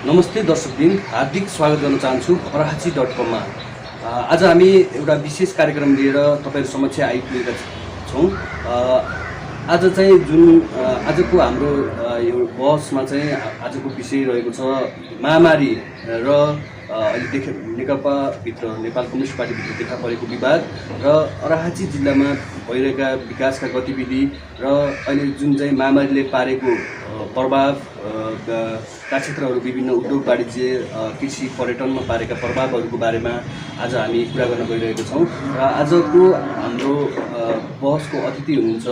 नमस्ते दर्शकबिन, हार्दिक स्वागत गर्न चाहन्छु arahachi.com मा। आज हामी एउटा विशेष कार्यक्रम लिएर तपाईहरु समक्ष आइपुगेका छौँ। आज चाहिँ जुन आजको हाम्रो यो बहसमा चाहिँ आजको विषय रहेको छ महामारी र अहिले नेकपाभित्र नेपाल कम्युनिस्ट पार्टीभित्र देखा परेको विवाद र arahachi जिल्लामा भइरहेका विकासका गतिविधि र अहिले जुन चाहिँ महामारीले पारेको प्रभाव का क्षेत्रहरू विभिन्न उद्योग वाणिज्य कृषि पर्यटनमा पारेका प्रभावहरूको बारेमा आज हामी कुरा गर्न गइरहेका छौँ। र आजको हाम्रो बहसको अतिथि हुनुहुन्छ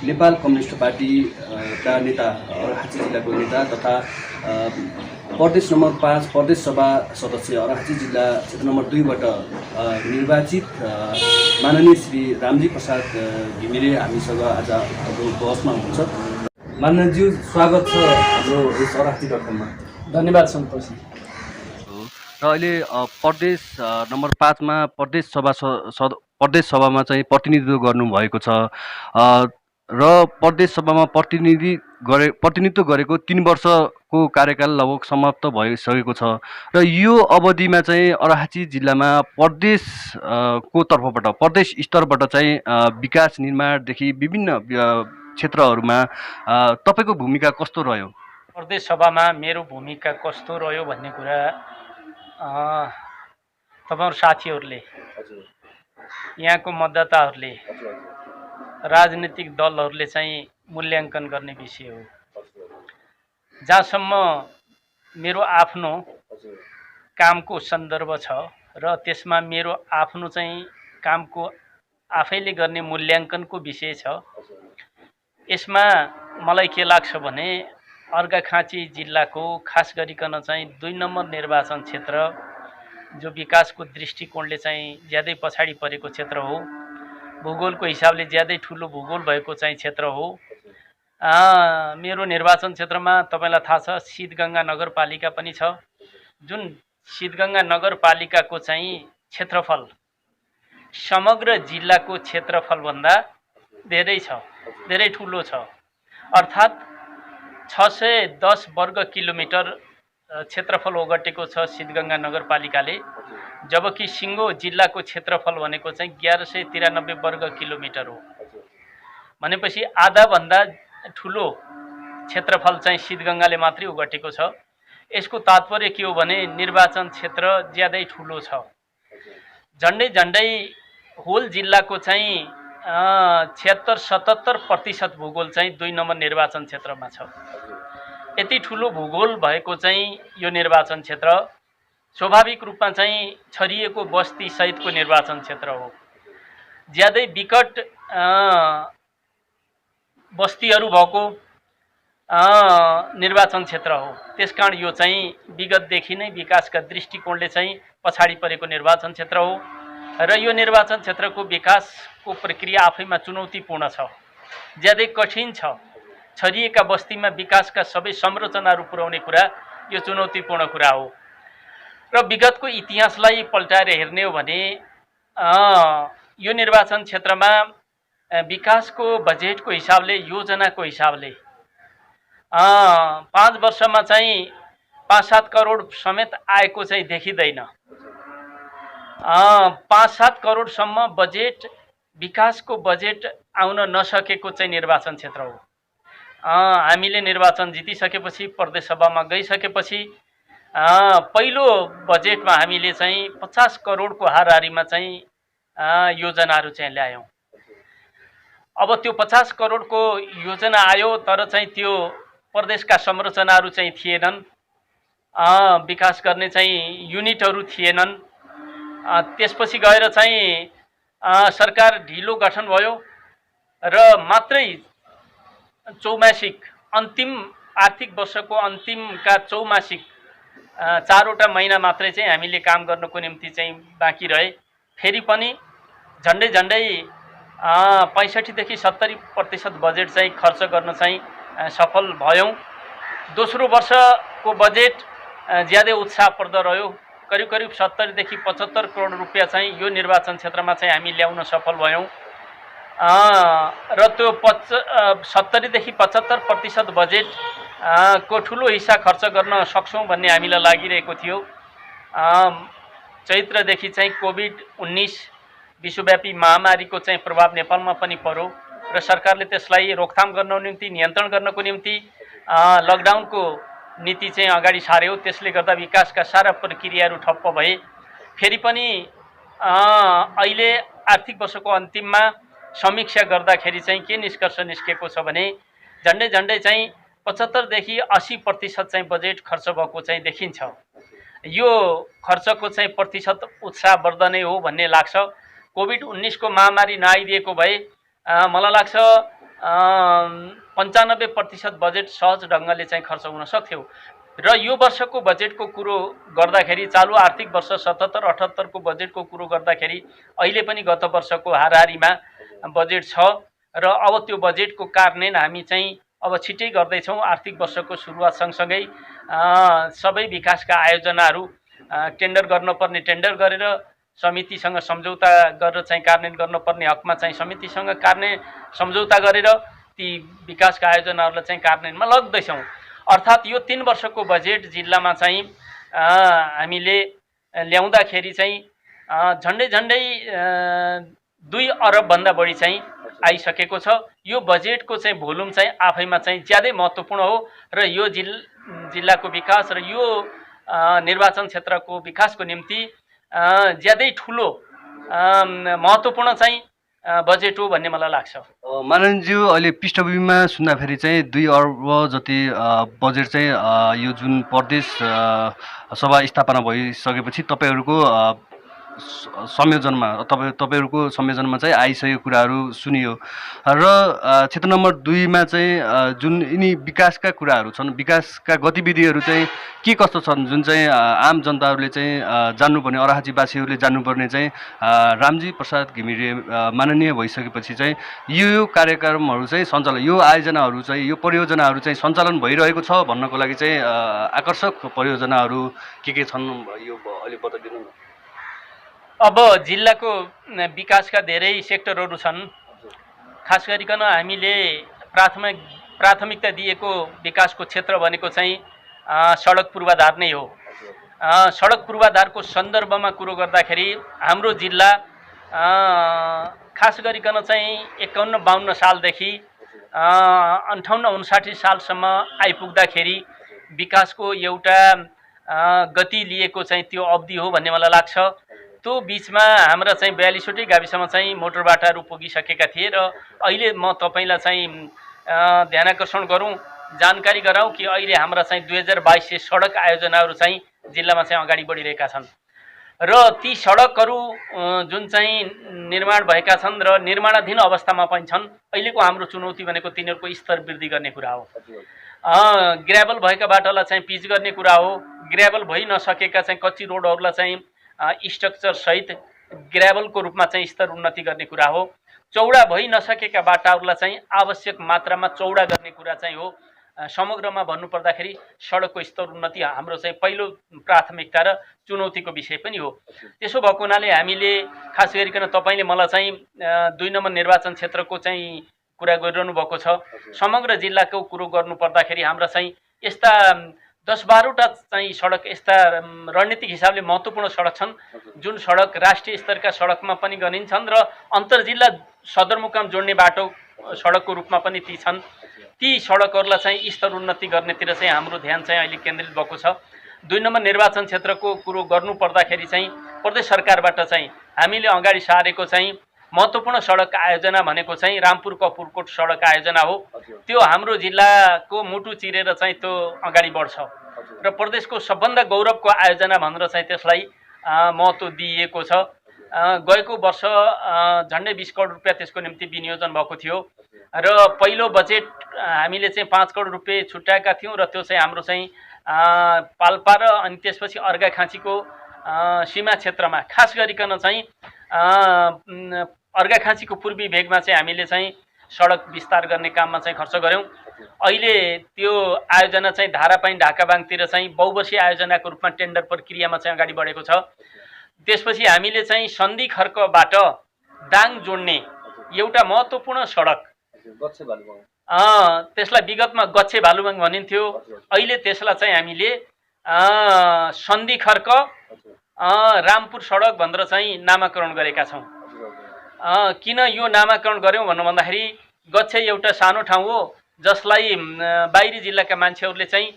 नेपाल कम्युनिस्ट पार्टीका नेता arahachi जिल्लाको नेता तथा प्रदेश नम्बर 5 प्रदेश सभा सदस्य arahachi जिल्ला क्षेत्र नम्बर 2 बाट निर्वाचित माननीय श्री रामजी प्रसाद घिमिरे हामीसँग आज हाम्रो बहसमा हुनुहुन्छ। माननीयज्यू, स्वागत छ हाम्रो यस arahachi.com मा। धन्यवाद सन्तोष। र अहिले प्रदेश नम्बर 5 मा प्रदेश सभामा चाहिँ प्रतिनिधित्व गर्नुभएको छ र प्रदेश सभामा प्रतिनिधित्व गरेको 3 वर्षको कार्यकाल लगभग समाप्त भइसकेको छ र यो अवधिमा चाहिँ arahachi जिल्लामा प्रदेश को तर्फबाट प्रदेश स्तरबाट चाहिँ विकास निर्माणदेखि विभिन्न क्षेत्रहरूमा तपाईको भूमिका कस्तो रह्यो? प्रदेश सभामा मेरो भूमिका कस्तो रह्यो भन्ने कुरा तपाईहरु साथीहरूले, यहाँको मतदाताहरूले, राजनीतिक दलहरूले चाहिँ मूल्याङ्कन गर्ने विषय हो। जहाँसम्म मेरो आफ्नो कामको सन्दर्भ छ र त्यसमा मेरो आफ्नो चाहिँ कामको आफैले गर्ने मूल्याङ्कनको विषय छ, यसमा मलाई के लाग्छ भने अर्घाखाँची जिल्लाको खास गरिकन चाहिँ 2 नम्बर निर्वाचन क्षेत्र जो विकासको दृष्टिकोणले चाहिँ ज्यादै पछाडि परेको क्षेत्र हो, भूगोलको हिसाबले ज्यादै ठुलो भूगोल भएको चाहिँ क्षेत्र हो। मेरो निर्वाचन क्षेत्रमा तपाईलाई थाहा छ सिद्धगङ्गा नगरपालिका पनि छ, जुन सिद्धगङ्गा नगरपालिकाको चाहिँ क्षेत्रफल समग्र जिल्लाको क्षेत्रफलभन्दा धेरै छ, धेरै ठुलो छ। अर्थात् 610 वर्ग किलोमिटर क्षेत्रफल ओगटेको छ सिद्धगङ्गा नगरपालिकाले, जबकि सिङ्गो जिल्लाको क्षेत्रफल भनेको चाहिँ 1193 वर्ग किलोमिटर हो। भनेपछि आधा भन्दा ठुलो क्षेत्रफल चाहिँ सिद्धगङ्गाले मात्रै ओगटेको छ। यसको तात्पर्य के हो भने निर्वाचन क्षेत्र ज्यादै ठुलो छ। झन्डै होल जिल्लाको चाहिँ 76-77% भूगोल चाहिँ 2 नम्बर निर्वाचन क्षेत्रमा छ। यति ठुलो भूगोल भएको चाहिँ यो निर्वाचन क्षेत्र स्वाभाविक रूपमा चाहिँ छरिएको बस्ती सहितको निर्वाचन क्षेत्र हो। ज्यादै विकट बस्तीहरू भएको निर्वाचन क्षेत्र हो। त्यसकारण यो चाहिँ विगतदेखि नै विकासका दृष्टिकोणले चाहिँ पछाडि परेको निर्वाचन क्षेत्र हो र यो निर्वाचन क्षेत्रको विकासको प्रक्रिया आफैमा चुनौतीपूर्ण छ, ज्यादै कठिन छ। छरिएका बस्तीमा विकासका सबै संरचनाहरू पुर्याउने कुरा यो चुनौतीपूर्ण कुरा हो र विगतको इतिहासलाई पल्टाएर हेर्ने हो भने यो निर्वाचन क्षेत्रमा विकासको बजेटको हिसाबले, योजनाको हिसाबले 5 वर्षमा चाहिँ 5-7 करोड समेत आएको चाहिँ देखिँदैन। 5-7 करोडसम्म बजेट, विकासको बजेट आउन नसकेको चाहिँ निर्वाचन क्षेत्र हो। हामीले निर्वाचन जितिसकेपछि, प्रदेश सभामा गइसकेपछि पहिलो बजेटमा हामीले चाहिँ 50 करोडको हाराहारीमा चाहिँ योजनाहरू चाहिँ ल्यायौँ। अब त्यो 50 करोडको योजना आयो, तर चाहिँ त्यो प्रदेशका संरचनाहरू चाहिँ थिएनन्, विकास गर्ने चाहिँ युनिटहरू थिएनन्। त्यसपछि गएर चाहिँ सरकार ढिलो गठन भयो र मात्रै चौमासिक अन्तिम आर्थिक वर्षको अन्तिमका चौमासिक 4वटा महिना मात्रै चाहिँ हामीले काम गर्नको निम्ति चाहिँ बाँकी रहे। फेरि पनि झन्डै 65 देखि 70% बजेट चाहिँ खर्च गर्न चाहिँ सफल भयौँ। दोस्रो वर्षको बजेट ज्यादै उत्साहप्रद रह्यो। करिब 70 देखि 75 करोड रुपैयाँ चाहिँ यो निर्वाचन क्षेत्रमा चाहिँ हामी ल्याउन सफल भयौँ र त्यो 70 देखि 75% बजेट को ठुलो हिस्सा खर्च गर्न सक्छौँ भन्ने हामीलाई लागिरहेको थियो। चैत्रदेखि चाहिँ कोभिड-19 विश्वव्यापी महामारीको चाहिँ प्रभाव नेपालमा पनि पर्यो र सरकारले त्यसलाई रोकथाम गर्नको निम्ति, नियन्त्रण गर्नको निम्ति लकडाउनको नीति चाहिँ अगाडि सार्यो। त्यसले गर्दा विकासका सारा प्रक्रियाहरू ठप्प भए। फेरि पनि अहिले आर्थिक वर्षको अन्तिममा समीक्षा गर्दाखेरि चाहिँ के निष्कर्ष निस्केको छ भने झन्डै चाहिँ 75 देखि 80% चाहिँ बजेट खर्च भएको चाहिँ देखिन्छ। यो खर्चको चाहिँ प्रतिशत उत्साहवर्धनै हो भन्ने लाग्छ। कोभिड-19 को महामारी नआइदिएको भए मलाई लाग्छ 95% बजेट सहज ढङ्गले चाहिँ खर्च हुन सक्थ्यो। र यो वर्षको बजेटको कुरो गर्दाखेरि, चालु आर्थिक वर्ष 77-78 को बजेटको कुरो गर्दाखेरि अहिले पनि गत वर्षको हाराहारीमा बजेट छ र अब त्यो बजेटको कार्यान्वयन हामी चाहिँ अब छिट्टै गर्दैछौँ। आर्थिक वर्षको सुरुवात सँगसँगै सबै विकासका आयोजनाहरू टेन्डर गर्नुपर्ने टेन्डर गरेर, समितिसँग सम्झौता गरेर चाहिँ कार्यान्वयन गर्नुपर्ने हकमा चाहिँ समितिसँग सम्झौता गरेर ती विकासका आयोजनाहरूलाई चाहिँ कार्यान्वयनमा लाग्दैछौँ। अर्थात् यो 3 वर्षको बजेट जिल्लामा चाहिँ हामीले ल्याउँदाखेरि चाहिँ झन्डै 2 अरबभन्दा बढी चाहिँ आइसकेको छ। यो बजेटको चाहिँ भोल्युम चाहिँ आफैमा चाहिँ ज्यादै महत्त्वपूर्ण हो र यो जिल्लाको विकास र यो निर्वाचन क्षेत्रको विकासको निम्ति ज्यादै ठुलो महत्त्वपूर्ण चाहिँ बजेट हो भन्ने मलाई लाग्छ। माननीयज्यू, अहिले पृष्ठभूमिमा सुन्दाखेरि चाहिँ 2 अर्ब जति बजेट चाहिँ यो जुन प्रदेश सभा स्थापना भइसकेपछि तपाईँहरूको संयोजनमा तपाईँहरूको संयोजनमा चाहिँ आइसकेको कुराहरू सुनियो र क्षेत्र नम्बर 2 मा चाहिँ जुन यिनी विकासका कुराहरू छन्, विकासका गतिविधिहरू चाहिँ के कस्तो छन्, जुन चाहिँ आम जनताहरूले चाहिँ जान्नुपर्ने, अराहाचीवासीहरूले जान्नुपर्ने चाहिँ रामजी प्रसाद घिमिरे माननीय भइसकेपछि चाहिँ यो कार्यक्रमहरू चाहिँ सञ्चालन, यो आयोजनाहरू चाहिँ, यो परियोजनाहरू चाहिँ सञ्चालन भइरहेको छ भन्नको लागि चाहिँ आकर्षक परियोजनाहरू के छन् यो अलि बताइदिनु न। अब जिल्लाको विकासका धेरै सेक्टरहरू छन्। खास गरिकन हामीले प्राथमिकता दिएको विकासको क्षेत्र भनेको चाहिँ सडक पूर्वाधार नै हो। सडक पूर्वाधारको सन्दर्भमा कुरो गर्दाखेरि हाम्रो जिल्ला खास गरिकन चाहिँ 51-52 सालदेखि 58-59 सालसम्म आइपुग्दाखेरि विकासको एउटा गति लिएको चाहिँ त्यो अवधि हो भन्ने मलाई लाग्छ। त्यो बिचमा हाम्रा चाहिँ 42वटै गाविसमा चाहिँ मोटरबाटाहरू पुगिसकेका थिए र अहिले म तपाईँलाई चाहिँ ध्यानाकर्षण गरौँ, जानकारी गराउँ कि अहिले हाम्रा चाहिँ 2022 सडक आयोजनाहरू चाहिँ जिल्लामा चाहिँ अगाडि बढिरहेका छन् र ती सडकहरू जुन चाहिँ निर्माण भएका छन् र निर्माणाधीन अवस्थामा पनि छन्। अहिलेको हाम्रो चुनौती भनेको तिनीहरूको स्तर वृद्धि गर्ने कुरा हो। ग्राभल भएका बाटालाई चाहिँ पिच गर्ने कुरा हो। ग्राभल भइ नसकेका चाहिँ कच्ची रोडहरूलाई चाहिँ स्ट्रक्चर सहित ग्राभलको रूपमा चाहिँ स्तर उन्नति गर्ने कुरा हो। चौडा भइ नसकेका बाटाहरूलाई चाहिँ आवश्यक मात्रामा चौडा गर्ने कुरा चाहिँ हो। समग्रमा भन्नुपर्दाखेरि सडकको स्तर उन्नति हाम्रो चाहिँ पहिलो प्राथमिकता र चुनौतीको विषय पनि हो। त्यसो भएको हुनाले हामीले खास गरिकन तपाईँले मलाई चाहिँ 2 नम्बर निर्वाचन क्षेत्रको चाहिँ कुरा गरिरहनु भएको छ। समग्र जिल्लाको कुरो गर्नु पर्दाखेरि हाम्रा चाहिँ यस्ता 10-12वटा चाहिँ सडक यस्ता रणनीतिक हिसाबले महत्त्वपूर्ण सडक छन् जुन सडक राष्ट्रिय स्तरका सडकमा पनि गनिन्छन् र अन्तर्जिल्ला सदरमुकाम जोड्ने बाटो सडकको रूपमा पनि ती छन्। ती सडकहरूलाई चाहिँ स्तर उन्नति गर्नेतिर चाहिँ हाम्रो ध्यान चाहिँ अहिले केन्द्रित भएको छ। 2 नम्बर निर्वाचन क्षेत्रको कुरो गर्नु पर्दाखेरि चाहिँ प्रदेश सरकारबाट चाहिँ हामीले अगाडि सारेको चाहिँ महत्त्वपूर्ण सडक आयोजना भनेको चाहिँ रामपुर कपुरकोट सडक आयोजना हो। त्यो हाम्रो जिल्लाको मुटु चिरेर चाहिँ त्यो अगाडि बढ्छ र प्रदेशको सबभन्दा गौरवको आयोजना भनेर चाहिँ त्यसलाई महत्त्व दिइएको छ। गएको वर्ष झन्डै 20 करोड रुपियाँ त्यसको निम्ति विनियोजन भएको थियो र पहिलो बजेट हामीले चाहिँ 5 करोड रुपियाँ छुट्याएका थियौँ र त्यो चाहिँ हाम्रो चाहिँ पाल्पा र अनि त्यसपछि अर्घाखाँचीको सीमा क्षेत्रमा खास गरिकन चाहिँ अर्घाखाँचीको पूर्वी भेगमा चाहिँ हामीले चाहिँ सडक विस्तार गर्ने काममा चाहिँ खर्च गऱ्यौँ। अहिले त्यो आयोजना चाहिँ धारापानी ढाकाबाङतिर चाहिँ बहुवर्षीय आयोजनाको रूपमा टेन्डर प्रक्रियामा चाहिँ अगाडि बढेको छ। त्यसपछि हामीले चाहिँ सन्धि खर्कबाट दाङ जोड्ने एउटा महत्त्वपूर्ण सडक त्यसलाई विगतमा गच्छे भालुबाङ भनिन्थ्यो। अहिले त्यसलाई चाहिँ हामीले सन्धि खर्क रामपुर सडक भनेर चाहिँ नामाकरण गरेका छौँ। किन यो नामाकरण गऱ्यौँ भन्दाखेरि गच्छे एउटा सानो ठाउँ हो जसलाई बाहिरी जिल्लाका मान्छेहरूले चाहिँ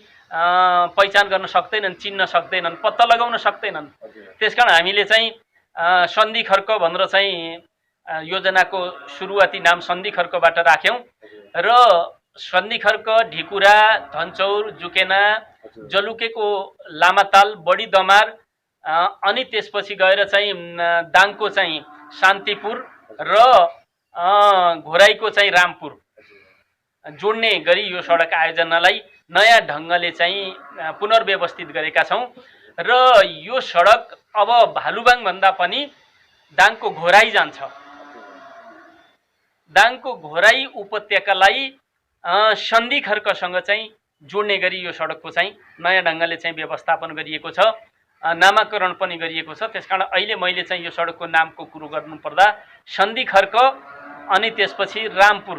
पहिचान गर्न सक्दैनन्, चिन्न सक्दैनन्, पत्ता लगाउन सक्दैनन्। त्यसकारण हामीले चाहिँ सन्धि खर्क भनेर चाहिँ योजनाको सुरुवाती नाम सन्धि खर्कबाट राख्यौँ र सन्धि खर्क, ढिकुरा, धनचौर, जुकेना, जलुकेको लामाताल, बडी दमार अनि त्यसपछि गएर चाहिँ दाङको चाहिँ शान्तिपुर र घोराईको चाहिँ रामपुर जोड्ने गरी यो सडक आयोजनालाई नयाँ ढङ्गले चाहिँ पुनर्व्यवस्थित गरेका छौँ र यो सडक अब भालुबाङ भन्दा पनि दाङको घोराई जान्छ। दाङको घोराई उपत्यकालाई सन्धि खर्कसँग चाहिँ जोड्ने गरी यो सडकको चाहिँ नयाँ ढङ्गले चाहिँ व्यवस्थापन गरिएको छ, नामाकरण पनि गरिएको छ। त्यसकारण अहिले मैले चाहिँ यो सडकको नामको कुरो गर्नुपर्दा सन्धि खर्क अनि त्यसपछि रामपुर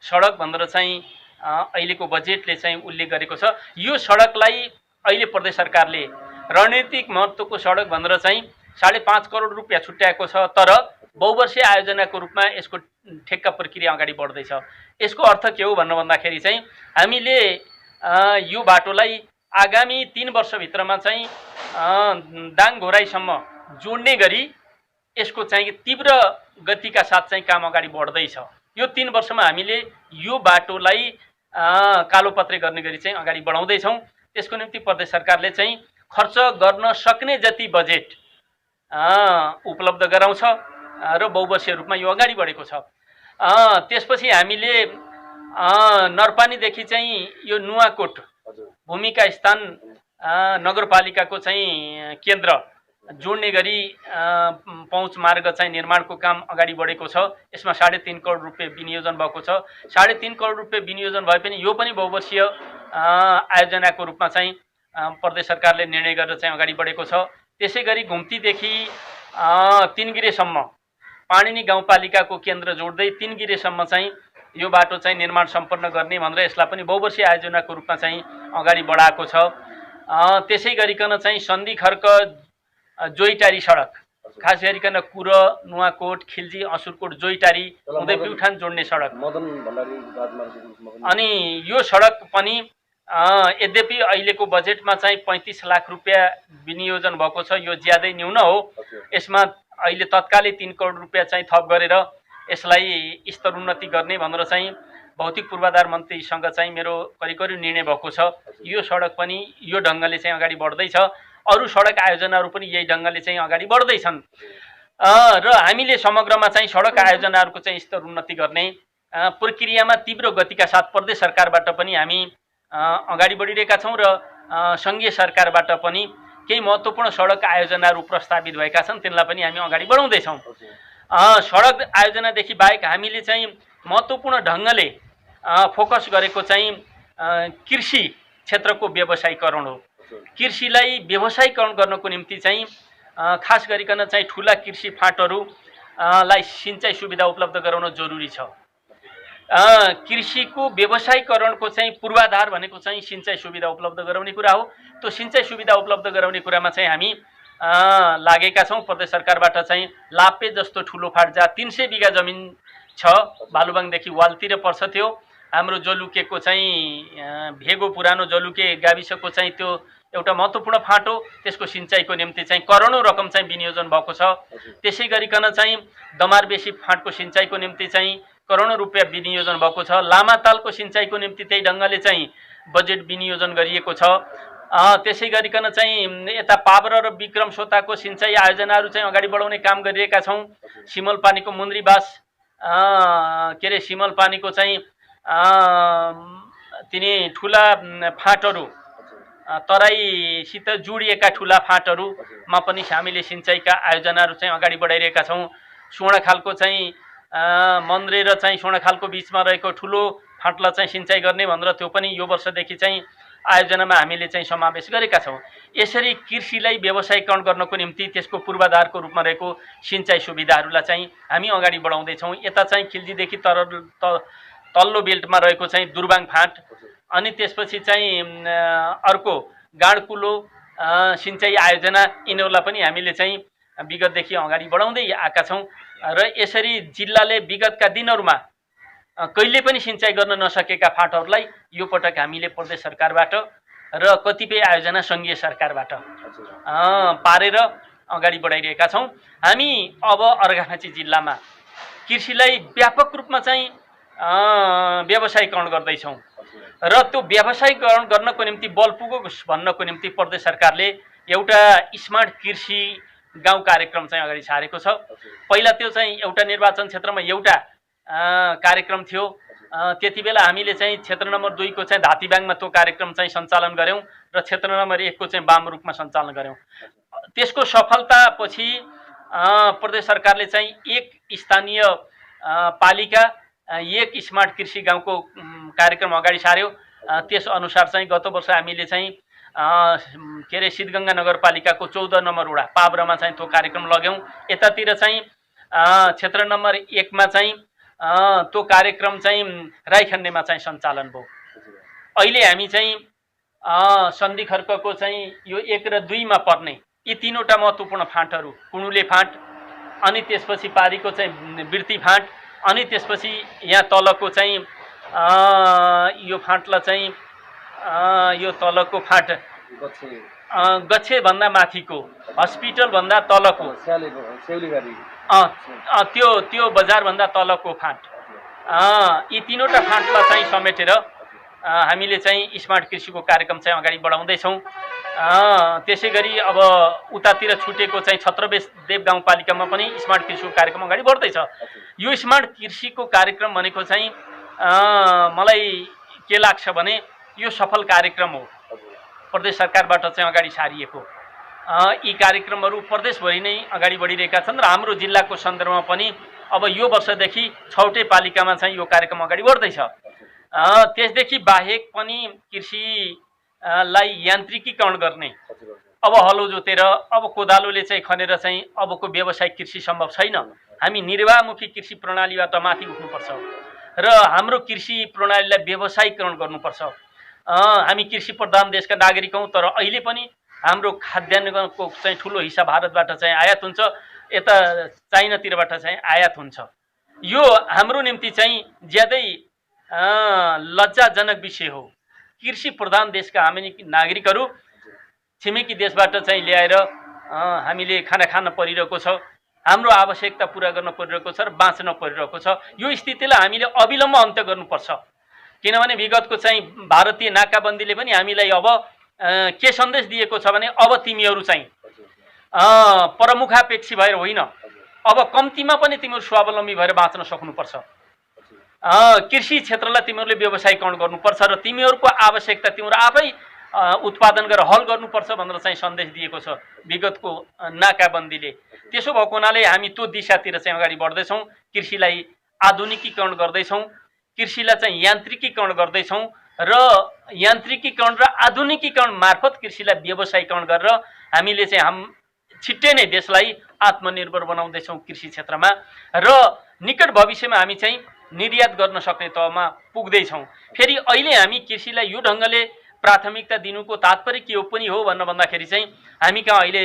सडक भनेर चाहिँ अहिलेको बजेटले चाहिँ उल्लेख गरेको छ। यो सडकलाई अहिले प्रदेश सरकारले रणनीतिक महत्त्वको सडक भनेर चाहिँ 5.5 करोड रुपियाँ छुट्याएको छ, तर बहुवर्षीय आयोजनाको रूपमा यसको ठेक्का प्रक्रिया अगाडि बढ्दैछ। यसको अर्थ के हो भन्दाखेरि चाहिँ हामीले यो बाटोलाई आगामी 3 वर्षभित्रमा चाहिँ दाङ घोराईसम्म जोड्ने गरी यसको चाहिँ तीव्र गतिका साथ चाहिँ काम अगाडि बढ्दैछ। यो 3 वर्षमा हामीले यो बाटोलाई कालोपत्रे गर्ने गरी चाहिँ अगाडि बढाउँदैछौँ। त्यसको निम्ति प्रदेश सरकारले चाहिँ खर्च गर्न सक्ने जति बजेट उपलब्ध गराउँछ र बहुवर्षीय रूपमा यो अगाडि बढेको छ। त्यसपछि हामीले नरपानीदेखि चाहिँ यो नुवाकोट भूमिका स्थान नगरपालिकाको चाहिँ केन्द्र जोड्ने गरी पहुँच मार्ग चाहिँ निर्माणको काम अगाडि बढेको छ। यसमा 3.5 करोड रुपियाँ विनियोजन भएको छ। 3.5 करोड रुपियाँ विनियोजन भए पनि यो पनि बहुवर्षीय आयोजनाको रूपमा चाहिँ प्रदेश सरकारले निर्णय गरेर चाहिँ अगाडि बढेको छ। त्यसै गरी घुम्तीदेखि तिनगिरेसम्म पाणिनी गाउँपालिकाको केन्द्र जोड्दै तिनगिरेसम्म चाहिँ यो बाटो चाहिँ निर्माण सम्पन्न गर्ने भनेर यसलाई पनि बहुवर्षीय आयोजनाको रूपमा चाहिँ अगाडि बढाएको छ। त्यसै गरिकन चाहिँ सन्धि खर्क जोइटारी सडक, खास गरिकन कुर, नुवाकोट, खिल्जी, असुरकोट, जोइटारी हुँदै प्युठान जोड्ने सडक। अनि यो सडक पनि यद्यपि अहिलेको बजेटमा चाहिँ 35 लाख रुपियाँ विनियोजन भएको छ। यो ज्यादै न्यून हो। यसमा अहिले तत्कालै 3 करोड रुपियाँ चाहिँ थप गरेर यसलाई स्तरोन्नति गर्ने भनेर चाहिँ भौतिक पूर्वाधार मन्त्रीसँग चाहिँ मेरो करिब निर्णय भएको छ। यो सडक पनि यो ढङ्गले चाहिँ अगाडि बढ्दैछ। अरू सडक आयोजनाहरू पनि यही ढङ्गले चाहिँ अगाडि बढ्दैछन् र हामीले समग्रमा चाहिँ सडक आयोजनाहरूको चाहिँ स्तरोन्नति गर्ने प्रक्रियामा तीव्र गतिका साथ प्रदेश सरकारबाट पनि हामी अगाडि बढिरहेका छौँ र सङ्घीय सरकारबाट पनि केही महत्त्वपूर्ण सडक आयोजनाहरू प्रस्तावित भएका छन्, तिनलाई पनि हामी अगाडि बढाउँदैछौँ। सडक आयोजनादेखि बाहेक हामीले चाहिँ महत्त्वपूर्ण ढङ्गले फोकस गरेको चाहिँ कृषि क्षेत्रको व्यवसायीकरण हो। कृषिलाई व्यवसायीकरण गर्नको निम्ति चाहिँ खास गरिकन चाहिँ ठुला कृषि फाँटहरूलाई सिँचाइ सुविधा उपलब्ध गराउन जरुरी छ। कृषिको व्यवसायीकरणको चाहिँ पूर्वाधार भनेको चाहिँ सिँचाइ सुविधा उपलब्ध गराउने कुरा हो। त्यो सिँचाइ सुविधा उपलब्ध गराउने कुरामा चाहिँ हामी लागेका छौँ। प्रदेश सरकारबाट चाहिँ लाप्पे जस्तो ठुलो फाँट जहाँ 300 बिघा जमिन छ, भालुबाङदेखि वालतिर पर्छ, त्यो हाम्रो जलुकेको चाहिँ भेगो पुरानो जलुके गाविसको चाहिँ त्यो एउटा महत्त्वपूर्ण फाँट हो। त्यसको सिँचाइको निम्ति चाहिँ करोडौँ रकम चाहिँ विनियोजन भएको छ। त्यसै गरिकन चाहिँ दमारबेसी फाँटको सिँचाइको निम्ति चाहिँ करोडौँ रुपियाँ विनियोजन भएको छ। लामातालको सिँचाइको निम्ति त्यही ढङ्गले चाहिँ बजेट विनियोजन गरिएको छ। त्यसै गरिकन चाहिँ यता पाब्र र विक्रम सोताको सिँचाइ आयोजनाहरू चाहिँ अगाडि बढाउने काम गरिरहेका छौँ। सिमलपानीको मुन्द्रीबास के अरे सिमलपानीको चाहिँ तिनी ठुला फाँटहरू तराईसित जोडिएका ठुला फाँटहरूमा पनि हामीले सिँचाइका आयोजनाहरू चाहिँ अगाडि बढाइरहेका छौँ। स्वर्णखालको चाहिँ मन्द्रे र चाहिँ स्वर्णखालको बिचमा रहेको ठुलो फाँटलाई चाहिँ सिँचाइ गर्ने भनेर त्यो पनि यो वर्षदेखि चाहिँ आयोजनामा हामीले चाहिँ समावेश गरेका छौँ। यसरी कृषिलाई व्यवसायीकरण गर्नको निम्ति त्यसको पूर्वाधारको रूपमा रहेको सिँचाइ सुविधाहरूलाई चाहिँ हामी अगाडि बढाउँदैछौँ। यता चाहिँ खिल्जीदेखि तल्लो बेल्टमा रहेको चाहिँ दुर्बाङ फाँट, अनि त्यसपछि चाहिँ अर्को गाडकुलो सिँचाइ आयोजना, यिनीहरूलाई पनि हामीले चाहिँ विगतदेखि अगाडि बढाउँदै आएका छौँ। र यसरी जिल्लाले विगतका दिनहरूमा कहिले पनि सिँचाइ गर्न नसकेका फाँटहरूलाई यो पटक हामीले प्रदेश सरकारबाट र कतिपय आयोजना सङ्घीय सरकारबाट पारेर अगाडि बढाइरहेका छौँ। हामी अब अर्घाखाँची जिल्लामा कृषिलाई व्यापक रूपमा चाहिँ व्यवसायीकरण गर्दैछौँ र त्यो व्यवसायीकरण गर्नको निम्ति बल पुगोस् भन्नको निम्ति प्रदेश सरकारले एउटा स्मार्ट कृषि गाउँ कार्यक्रम चाहिँ अगाडि सारेको छ। पहिला त्यो चाहिँ एउटा निर्वाचन क्षेत्रमा एउटा कार्यक्रम थियो। त्यति बेला हामीले चाहिँ क्षेत्र नम्बर 2 को चाहिँ धातीबाङमा त्यो कार्यक्रम चाहिँ सञ्चालन गऱ्यौँ र क्षेत्र नम्बर 1 को चाहिँ वामरूपमा सञ्चालन गऱ्यौँ। त्यसको सफलतापछि प्रदेश सरकारले चाहिँ एक स्थानीय पालिका एक स्मार्ट कृषि गाउँको कार्यक्रम अगाडि सार्यो। त्यसअनुसार चाहिँ गत वर्ष हामीले चाहिँ के अरे सिद्धगङ्गा नगरपालिकाको 14 नम्बर वडा पाब्रामा चाहिँ त्यो कार्यक्रम लग्यौँ। यतातिर चाहिँ क्षेत्र नम्बर 1 मा चाहिँ त्यो कार्यक्रम चाहिँ राईखण्डेमा चाहिँ सञ्चालन भयो। अहिले हामी चाहिँ सन्धि खर्कको चाहिँ यो 1 र 2 मा पर्ने यी तीनवटा महत्त्वपूर्ण फाँटहरू, कुणुले फाँट, अनि त्यसपछि पारीको चाहिँ बिर्ती फाँट, अनि त्यसपछि यहाँ तलको चाहिँ यो फाँटलाई चाहिँ यो तलको फाँट गच्छेभन्दा माथिको हस्पिटलभन्दा तलको त्यो बजारभन्दा तलको फाँट, यी तीनवटा फाँटलाई चाहिँ समेटेर हामीले चाहिँ स्मार्ट कृषिको कार्यक्रम चाहिँ अगाडि बढाउँदैछौँ। त्यसै गरी अब उतातिर छुटेको चाहिँ छत्रबेस देव गाउँपालिकामा पनि स्मार्ट कृषिको कार्यक्रम अगाडि बढ्दैछ। यो स्मार्ट कृषिको कार्यक्रम भनेको चाहिँ मलाई के लाग्छ भने यो सफल कार्यक्रम हो, प्रदेश सरकारबाट चाहिँ अगाडि सारिएको। यी कार्यक्रमहरू प्रदेशभरि नै अगाडि बढिरहेका छन् र हाम्रो जिल्लाको सन्दर्भमा पनि अब यो वर्षदेखि 6वटै पालिकामा चाहिँ यो कार्यक्रम अगाडि बढ्दैछ। त्यसदेखि बाहेक पनि कृषिलाई यान्त्रिकीकरण गर्ने, अब हलो जोतेर अब कोदालोले चाहिँ खनेर चाहिँ अबको व्यावसायिक कृषि सम्भव छैन। हामी निर्वाहमुखी कृषि प्रणालीबाट माथि उठ्नुपर्छ र हाम्रो कृषि प्रणालीलाई व्यावसायीकरण गर्नुपर्छ। हामी कृषि प्रधान देशका नागरिक हौँ, तर अहिले पनि हाम्रो खाद्यान्नको चाहिँ ठुलो हिस्सा भारतबाट चाहिँ आयात हुन्छ, यता चाइनातिरबाट चाहिँ आयात हुन्छ। यो हाम्रो निम्ति चाहिँ ज्यादै लज्जाजनक विषय हो। कृषि प्रधान देशका हामी नागरिकहरू छिमेकी देशबाट चाहिँ ल्याएर हामीले खाना खान परिरहेको छ, हाम्रो आवश्यकता पूरा गर्न परिरहेको छ र बाँच्न परिरहेको छ। यो स्थितिलाई हामीले अविलम्ब अन्त्य गर्नुपर्छ, किनभने विगतको चाहिँ भारतीय नाकाबन्दीले पनि हामीलाई अब के सन्देश दिएको छ भने अब तिमीहरू चाहिँ प्रमुखापेक्षी भएर होइन, अब कम्तीमा पनि तिमीहरू स्वावलम्बी भएर बाँच्न सक्नुपर्छ। कृषि क्षेत्रलाई तिमीहरूले व्यवसायीकरण गर्नुपर्छ र तिमीहरूको आवश्यकता तिमीहरू आफै उत्पादन गरेर हल गर्नुपर्छ भनेर चाहिँ सन्देश दिएको छ विगतको नाकाबन्दीले। त्यसो भएको हुनाले हामी त्यो दिशातिर चाहिँ अगाडि बढ्दैछौँ, कृषिलाई आधुनिकीकरण गर्दैछौँ, कृषिलाई चाहिँ यान्त्रिकीकरण गर्दैछौँ र यान्त्रिकीकरण र आधुनिकीकरण मार्फत कृषिलाई व्यवसायीकरण गरेर हामीले चाहिँ छिट्टै नै देशलाई आत्मनिर्भर बनाउँदैछौँ कृषि क्षेत्रमा र निकट भविष्यमा हामी चाहिँ निर्यात गर्न सक्ने तहमा पुग्दैछौँ। फेरि अहिले हामी कृषिलाई यो ढङ्गले प्राथमिकता दिनुको तात्पर्य के हो पनि हो भन्दाखेरि चाहिँ हामी कहाँ अहिले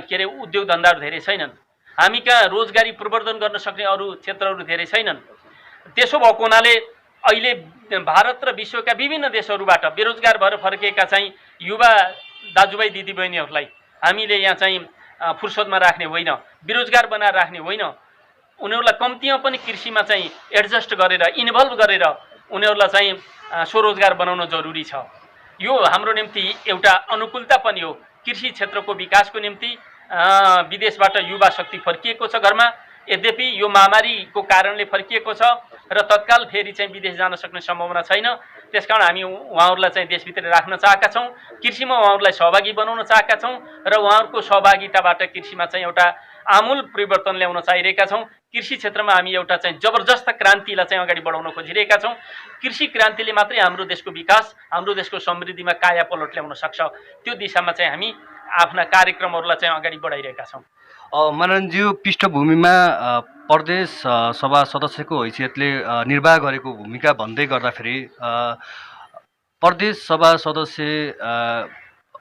के अरे उद्योग धन्दाहरू धेरै छैनन्, हामी कहाँ रोजगारी प्रवर्धन गर्न सक्ने अरू क्षेत्रहरू धेरै छैनन्। त्यसो भएको हुनाले अहिले भारत र विश्वका विभिन्न देशहरूबाट बेरोजगार भएर फर्किएका चाहिँ युवा दाजुभाइ दिदीबहिनीहरूलाई हामीले यहाँ चाहिँ फुर्सदमा राख्ने होइन, बेरोजगार बनाएर राख्ने होइन, उनीहरूलाई कम्तीमा पनि कृषिमा चाहिँ एडजस्ट गरेर इन्भल्भ गरेर उनीहरूलाई चाहिँ स्वरोजगार बनाउन जरुरी छ। यो हाम्रो निम्ति एउटा अनुकूलता पनि हो। कृषि क्षेत्रको विकासको निम्ति विदेशबाट युवा शक्ति फर्किएको छ घरमा, यद्यपि यो महामारीको कारणले फर्किएको छ र तत्काल फेरि चाहिँ विदेश जान सक्ने सम्भावना छैन। त्यसकारण हामी उहाँहरूलाई चाहिँ देशभित्र राख्न चाहेका छौँ, कृषिमा उहाँहरूलाई सहभागी बनाउन चाहेका छौँ र उहाँहरूको सहभागिताबाट कृषिमा चाहिँ एउटा आमूल परिवर्तन ल्याउन चाहिरहेका छौँ। कृषि क्षेत्रमा हामी एउटा चाहिँ जबरजस्त क्रान्तिलाई चाहिँ अगाडि बढाउन खोजिरहेका छौँ। कृषि क्रान्तिले मात्रै हाम्रो देशको विकास, हाम्रो देशको समृद्धिमा काया पलट ल्याउन सक्छ। त्यो दिशामा चाहिँ हामी आफ्ना कार्यक्रमहरूलाई चाहिँ अगाडि बढाइरहेका छौँ। मनोरञ्जन पृष्ठभूमिमा प्रदेश सभा सदस्यको हैसियतले निर्वाह गरेको भूमिका भन्दै गर्दाखेरि प्रदेश सभा सदस्य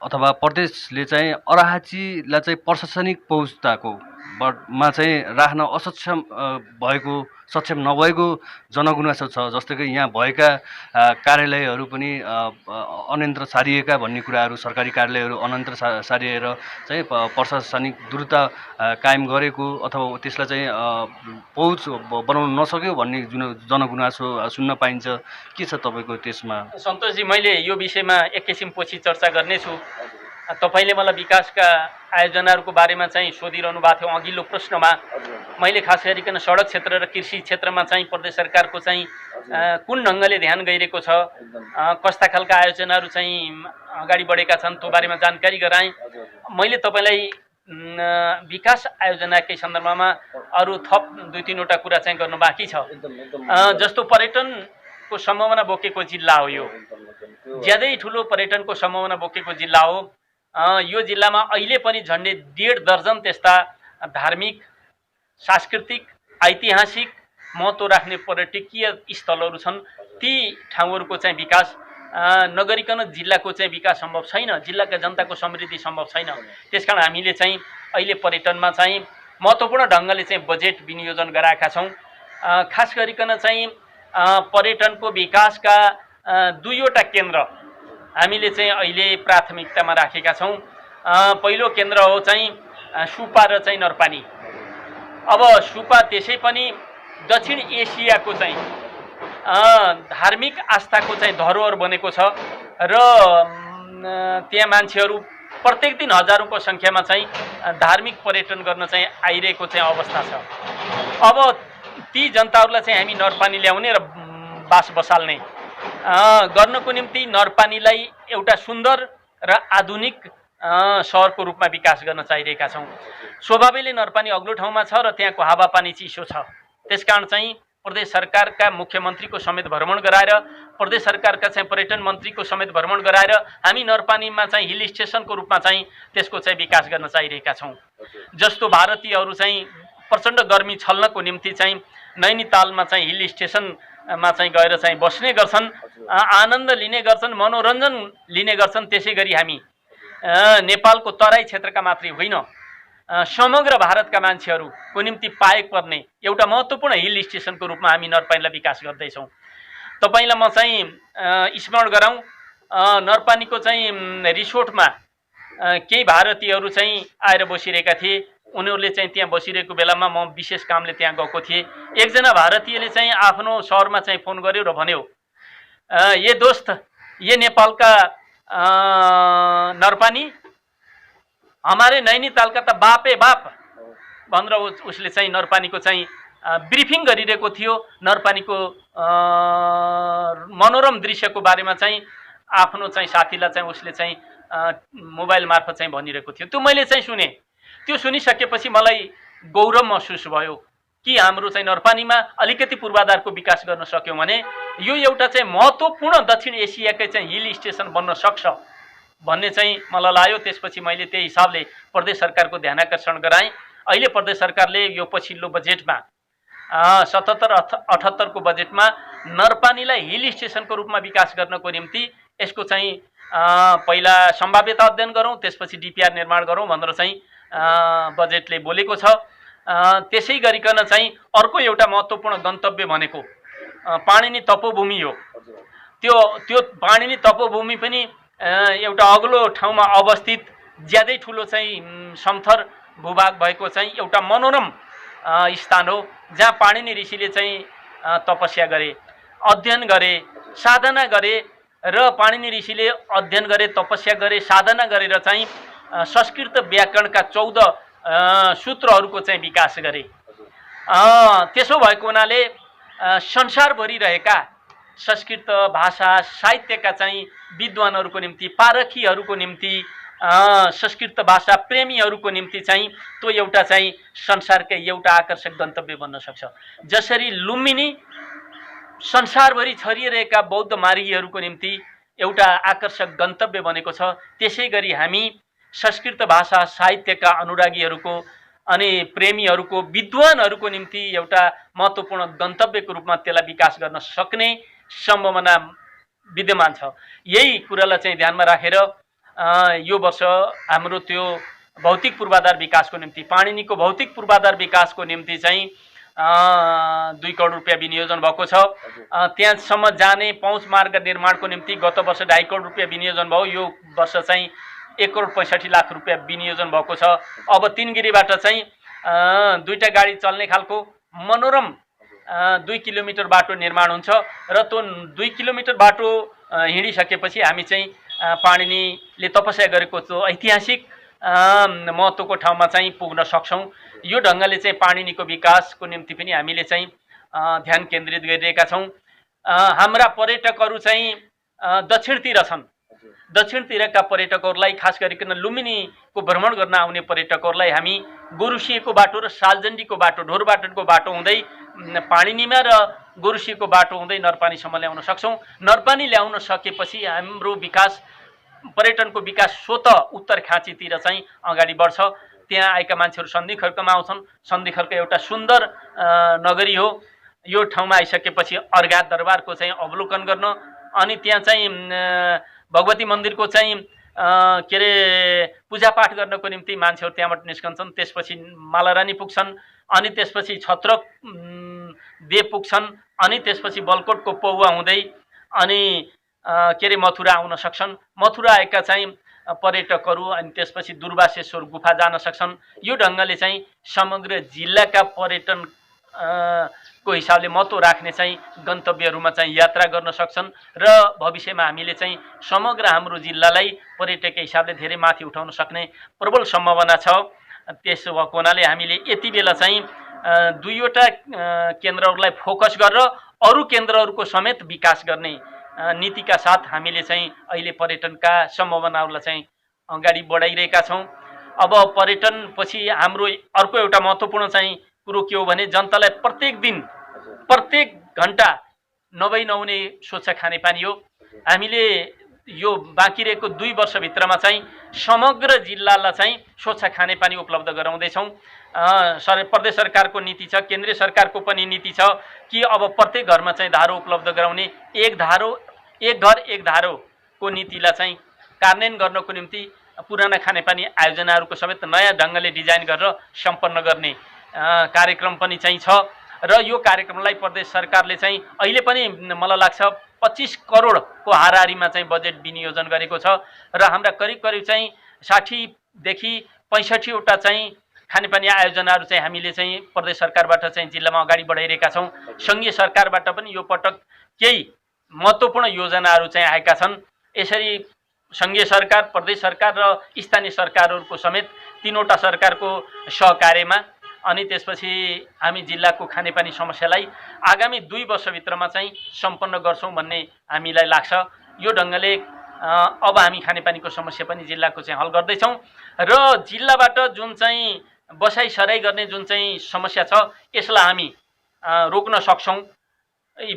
अथवा प्रदेशले चाहिँ अराहाचीलाई चाहिँ प्रशासनिक पहुँचताको मा चाहिँ राख्न असक्षम भएको सक्षम नभएको जनगुनासो छ। जस्तै कि यहाँ भएका कार्यालयहरू पनि अन्यन्त्र सारिएका भन्ने कुराहरू, सरकारी कार्यालयहरू अन्यन्त्र सारिएर चाहिँ प्रशासनिक द्रुतता कायम गरेको अथवा त्यसलाई चाहिँ पहुँच बनाउन नसक्यो भन्ने जुन जनगुनासो सुन्न पाइन्छ। के छ तपाईँको त्यसमा? सन्तोषजी, मैले यो विषयमा एक किसिम पछि चर्चा गर्नेछु। तपाईँले मलाई विकासका आयोजनाहरूको बारेमा चाहिँ सोधिरहनु भएको थियो अघिल्लो प्रश्नमा। मैले खास गरिकन सडक क्षेत्र र कृषि क्षेत्रमा चाहिँ प्रदेश सरकारको चाहिँ कुन ढङ्गले ध्यान गइरहेको छ, कस्ता खालका आयोजनाहरू चाहिँ अगाडि बढेका छन् त्यो बारेमा जानकारी गराएँ। मैले तपाईँलाई विकास आयोजनाकै सन्दर्भमा अरू थप 2-3वटा कुरा चाहिँ गर्नु बाँकी छ। जस्तो पर्यटनको सम्भावना बोकेको जिल्ला हो यो, ज्यादै ठुलो पर्यटनको सम्भावना बोकेको जिल्ला हो। यो जिल्लामा अहिले पनि झन्डै 1.5 दर्जन त्यस्ता धार्मिक, सांस्कृतिक, ऐतिहासिक महत्त्व राख्ने पर्यटकीय स्थलहरू छन्। ती ठाउँहरूको चाहिँ विकास नगरिकन जिल्लाको चाहिँ विकास सम्भव छैन, जिल्लाका जनताको समृद्धि सम्भव छैन। त्यसकारण हामीले चाहिँ अहिले पर्यटनमा चाहिँ महत्त्वपूर्ण ढङ्गले चाहिँ बजेट विनियोजन गराएका छौँ। खास गरिकन चाहिँ पर्यटनको विकासका 2वटा केन्द्र हामीले चाहिँ अहिले प्राथमिकतामा राखेका छौँ। पहिलो केन्द्र हो चाहिँ सुपा र चाहिँ नरपानी। अब सुपा त्यसै पनि दक्षिण एसियाको चाहिँ धार्मिक आस्थाको चाहिँ धरोहर बनेको छ र त्यहाँ मान्छेहरू प्रत्येक दिन हजारौँको सङ्ख्यामा चाहिँ धार्मिक पर्यटन गर्न चाहिँ आइरहेको चाहिँ अवस्था छ। अब ती जनताहरूलाई चाहिँ हामी नरपानी ल्याउने र बास बसाल्ने गर्नको निम्ति नरपानीलाई एउटा सुन्दर र आधुनिक सहरको रूपमा विकास गर्न चाहिरहेका छौँ। स्वभावैले नरपानी अग्लो ठाउँमा छ र त्यहाँको हावापानी चिसो छ। त्यसकारण चाहिँ प्रदेश सरकारका मुख्यमन्त्रीको समेत भ्रमण गराएर, प्रदेश सरकारका चाहिँ पर्यटन मन्त्रीको समेत भ्रमण गराएर हामी नरपानीमा चाहिँ हिल स्टेसनको रूपमा चाहिँ त्यसको चाहिँ विकास गर्न चाहिरहेका छौँ। जस्तो भारतीयहरू चाहिँ प्रचण्ड गर्मी छल्नको निम्ति चाहिँ नैनीतालमा चाहिँ हिल स्टेसनमा चाहिँ गएर चाहिँ बस्ने गर्छन्, आनन्द लिने गर्छन्, मनोरञ्जन लिने गर्छन्। त्यसै गरी हामी नेपालको तराई क्षेत्रका मात्रै होइन, समग्र भारतका मान्छेहरूको निम्ति पाएक पर्ने एउटा महत्त्वपूर्ण हिल स्टेसनको रूपमा हामी नरपानीलाई विकास गर्दैछौँ। तपाईँलाई म चाहिँ स्मरण गराउँ, नरपानीको चाहिँ रिसोर्टमा केही भारतीयहरू चाहिँ आएर बसिरहेका थिए। उनीहरूले चाहिँ त्यहाँ बसिरहेको बेलामा म विशेष कामले त्यहाँ गएको थिएँ। एकजना भारतीयले चाहिँ आफ्नो सहरमा चाहिँ फोन गर्यो र भन्यो, ये दोस्त, ये नेपाल का नरपानी, हमारे नैनीताल का त बापे बाप भनेर उसले चाहिँ नरपानीको चाहिँ ब्रिफिङ गरिरहेको थियो। नरपानीको मनोरम दृश्यको बारेमा चाहिँ आफ्नो चाहिँ साथीलाई चाहिँ उसले चाहिँ मोबाइल मार्फत चाहिँ भनिरहेको थियो। त्यो मैले चाहिँ सुने। त्यो सुनिसकेपछि मलाई गौरव महसुस भयो कि हाम्रो चाहिँ नरपानीमा अलिकति पूर्वाधारको विकास गर्न सक्यौँ भने यो एउटा चाहिँ महत्त्वपूर्ण दक्षिण एसियाकै चाहिँ हिल स्टेसन बन्न सक्छ भन्ने चाहिँ मलाई लाग्यो। त्यसपछि मैले त्यही हिसाबले प्रदेश सरकारको ध्यानाकर्षण गराएँ। अहिले प्रदेश सरकारले यो पछिल्लो बजेटमा 77-78 को बजेटमा नरपानीलाई हिल स्टेसनको रूपमा विकास गर्नको निम्ति यसको चाहिँ पहिला सम्भाव्यता अध्ययन गरौँ, त्यसपछि डिपिआर निर्माण गरौँ भनेर चाहिँ बजेटले बोलेको छ। त्यसै गरिकन चाहिँ अर्को एउटा महत्त्वपूर्ण गन्तव्य भनेको पाणिनी तपोभूमि हो। त्यो पाणिनी तपोभूमि पनि एउटा अग्लो ठाउँमा अवस्थित, ज्यादै ठुलो चाहिँ समथर भूभाग भएको चाहिँ एउटा मनोरम स्थान हो, जहाँ पाणिनी ऋषिले चाहिँ तपस्या गरे, अध्ययन गरे, साधना गरे र पाणिनी ऋषिले अध्ययन गरे, तपस्या गरे, साधना गरेर चाहिँ संस्कृत व्याकरणका 14 सूत्रहरूको चाहिँ विकास गरे। त्यसो भएको हुनाले संसारभरि रहेका संस्कृत भाषा साहित्यका चाहिँ विद्वानहरूको निम्ति, पारखीहरूको निम्ति, संस्कृत भाषा प्रेमीहरूको निम्ति चाहिँ त्यो एउटा चाहिँ संसारकै एउटा आकर्षक गन्तव्य बन्न सक्छ। जसरी लुम्बिनी संसारभरि छरिरहेका बौद्ध मार्गीहरूको निम्ति एउटा आकर्षक गन्तव्य बनेको छ, त्यसै गरी हामी संस्कृत भाषा साहित्यका अनुरागीहरूको अनि प्रेमीहरूको विद्वानहरूको निम्ति एउटा महत्त्वपूर्ण गन्तव्यको रूपमा त्यसलाई विकास गर्न सक्ने सम्भावना विद्यमान छ। यही कुरालाई चाहिँ ध्यानमा राखेर यो वर्ष हाम्रो त्यो भौतिक पूर्वाधार विकासको निम्ति पाणिनीको भौतिक पूर्वाधार विकासको निम्ति चाहिँ 2 करोड रुपियाँ विनियोजन भएको छ। त्यहाँसम्म जाने पहुँच मार्ग निर्माणको निम्ति गत वर्ष 2.5 करोड रुपियाँ विनियोजन भयो। यो वर्ष चाहिँ 1 करोड 65 लाख रुपियाँ विनियोजन भएको छ। अब तिनगिरीबाट चाहिँ 2टा गाडी चल्ने खालको मनोरम 2 किलोमिटर बाटो निर्माण हुन्छ र त्यो 2 किलोमिटर बाटो हिँडिसकेपछि हामी चाहिँ पाणिनीले तपस्या गरेको त्यो ऐतिहासिक महत्त्वको ठाउँमा चाहिँ पुग्न सक्छौँ। यो ढङ्गले चाहिँ पाणिनीको विकासको निम्ति पनि हामीले चाहिँ ध्यान केन्द्रित गरिरहेका छौँ। हाम्रा पर्यटकहरू चाहिँ दक्षिणतिर छन्। दक्षिणतिरका पर्यटकहरूलाई खास गरिकन लुम्बिनीको भ्रमण गर्न आउने पर्यटकहरूलाई हामी गोरुसिएको बाटो र सालजण्डीको बाटो ढोरबाटनको बाटो हुँदै पाणिनीमा र गोरुसिएको बाटो हुँदै नरपानीसम्म ल्याउन सक्छौँ। नरपानी ल्याउन सकेपछि हाम्रो विकास पर्यटनको विकास स्वतः उत्तर खाँचीतिर चाहिँ अगाडि बढ्छ। त्यहाँ आएका मान्छेहरू सन्धिखर्कमा आउँछन्। सन्धिखर्क एउटा सुन्दर नगरी हो। यो ठाउँमा आइसकेपछि अर्घा दरबारको चाहिँ अवलोकन गर्न अनि त्यहाँ चाहिँ भगवती मन्दिरको चाहिँ के अरे पूजापाठ गर्नको निम्ति मान्छेहरू त्यहाँबाट निस्कन्छन्। त्यसपछि मालारानी पुग्छन् अनि त्यसपछि छत्रक देव पुग्छन् अनि त्यसपछि बलकोटको पौवा हुँदै अनि के अरे मथुरा आउन सक्छन्। मथुरा आएका चाहिँ पर्यटकहरू अनि त्यसपछि दुर्वासेश्वर गुफा जान सक्छन्। यो ढङ्गले चाहिँ समग्र जिल्लाका पर्यटन को हिसाबले महत्त्व राख्ने चाहिँ गन्तव्यहरूमा चाहिँ यात्रा गर्न सक्छन् र भविष्यमा हामीले चाहिँ समग्र हाम्रो जिल्लालाई पर्यटकीय हिसाबले धेरै माथि उठाउन सक्ने प्रबल सम्भावना छ। त्यसो भएको हुनाले हामीले यति बेला चाहिँ 2वटा केन्द्रहरूलाई फोकस गरेर अरू केन्द्रहरूको समेत विकास गर्ने नीतिका साथ हामीले चाहिँ अहिले पर्यटनका सम्भावनाहरूलाई चाहिँ अगाडि बढाइरहेका छौँ। अब पर्यटन पछि हाम्रो अर्को एउटा महत्त्वपूर्ण चाहिँ कुरो के हो भने जनतालाई प्रत्येक दिन प्रत्येक घन्टा नहुने स्वच्छ खानेपानी हो। हामीले यो बाँकी रहेको 2 वर्षभित्रमा चाहिँ समग्र जिल्लालाई चाहिँ स्वच्छ खानेपानी उपलब्ध गराउँदैछौँ। प्रदेश सरकारको नीति छ, केन्द्रीय सरकारको पनि नीति छ कि अब प्रत्येक घरमा चाहिँ धारो उपलब्ध गराउने एक घर एक धारोको नीतिलाई चाहिँ कार्यान्वयन गर्नको निम्ति पुराना खानेपानी आयोजनाहरूको समेत नयाँ ढङ्गले डिजाइन गरेर सम्पन्न गर्ने कार्यक्रम पनि चाहिँ छ र यो कार्यक्रमलाई प्रदेश सरकारले चाहिँ अहिले पनि मलाई लाग्छ 25 करोडको हाराहारीमा चाहिँ बजेट विनियोजन गरेको छ र हाम्रा करिब चाहिँ 60 देखि 65 वटा चाहिँ खानेपानी आयोजनाहरू चाहिँ हामीले चाहिँ प्रदेश सरकारबाट चाहिँ जिल्लामा अगाडि बढाइरहेका छौँ। सङ्घीय सरकारबाट पनि यो पटक केही महत्त्वपूर्ण योजनाहरू चाहिँ आएका छन्। यसरी सङ्घीय सरकार, प्रदेश सरकार र स्थानीय सरकारहरूको समेत 3वटा सरकारको सहकार्यमा अनि त्यसपछि हामी जिल्लाको खानेपानी समस्यालाई आगामी 2 वर्षभित्रमा चाहिँ सम्पन्न गर्छौँ भन्ने हामीलाई लाग्छ। यो ढङ्गले अब हामी खानेपानीको समस्या पनि जिल्लाको चाहिँ हल गर्दैछौँ र जिल्लाबाट जुन चाहिँ बसाइसराई गर्ने जुन चाहिँ समस्या छ यसलाई हामी रोक्न सक्छौँ।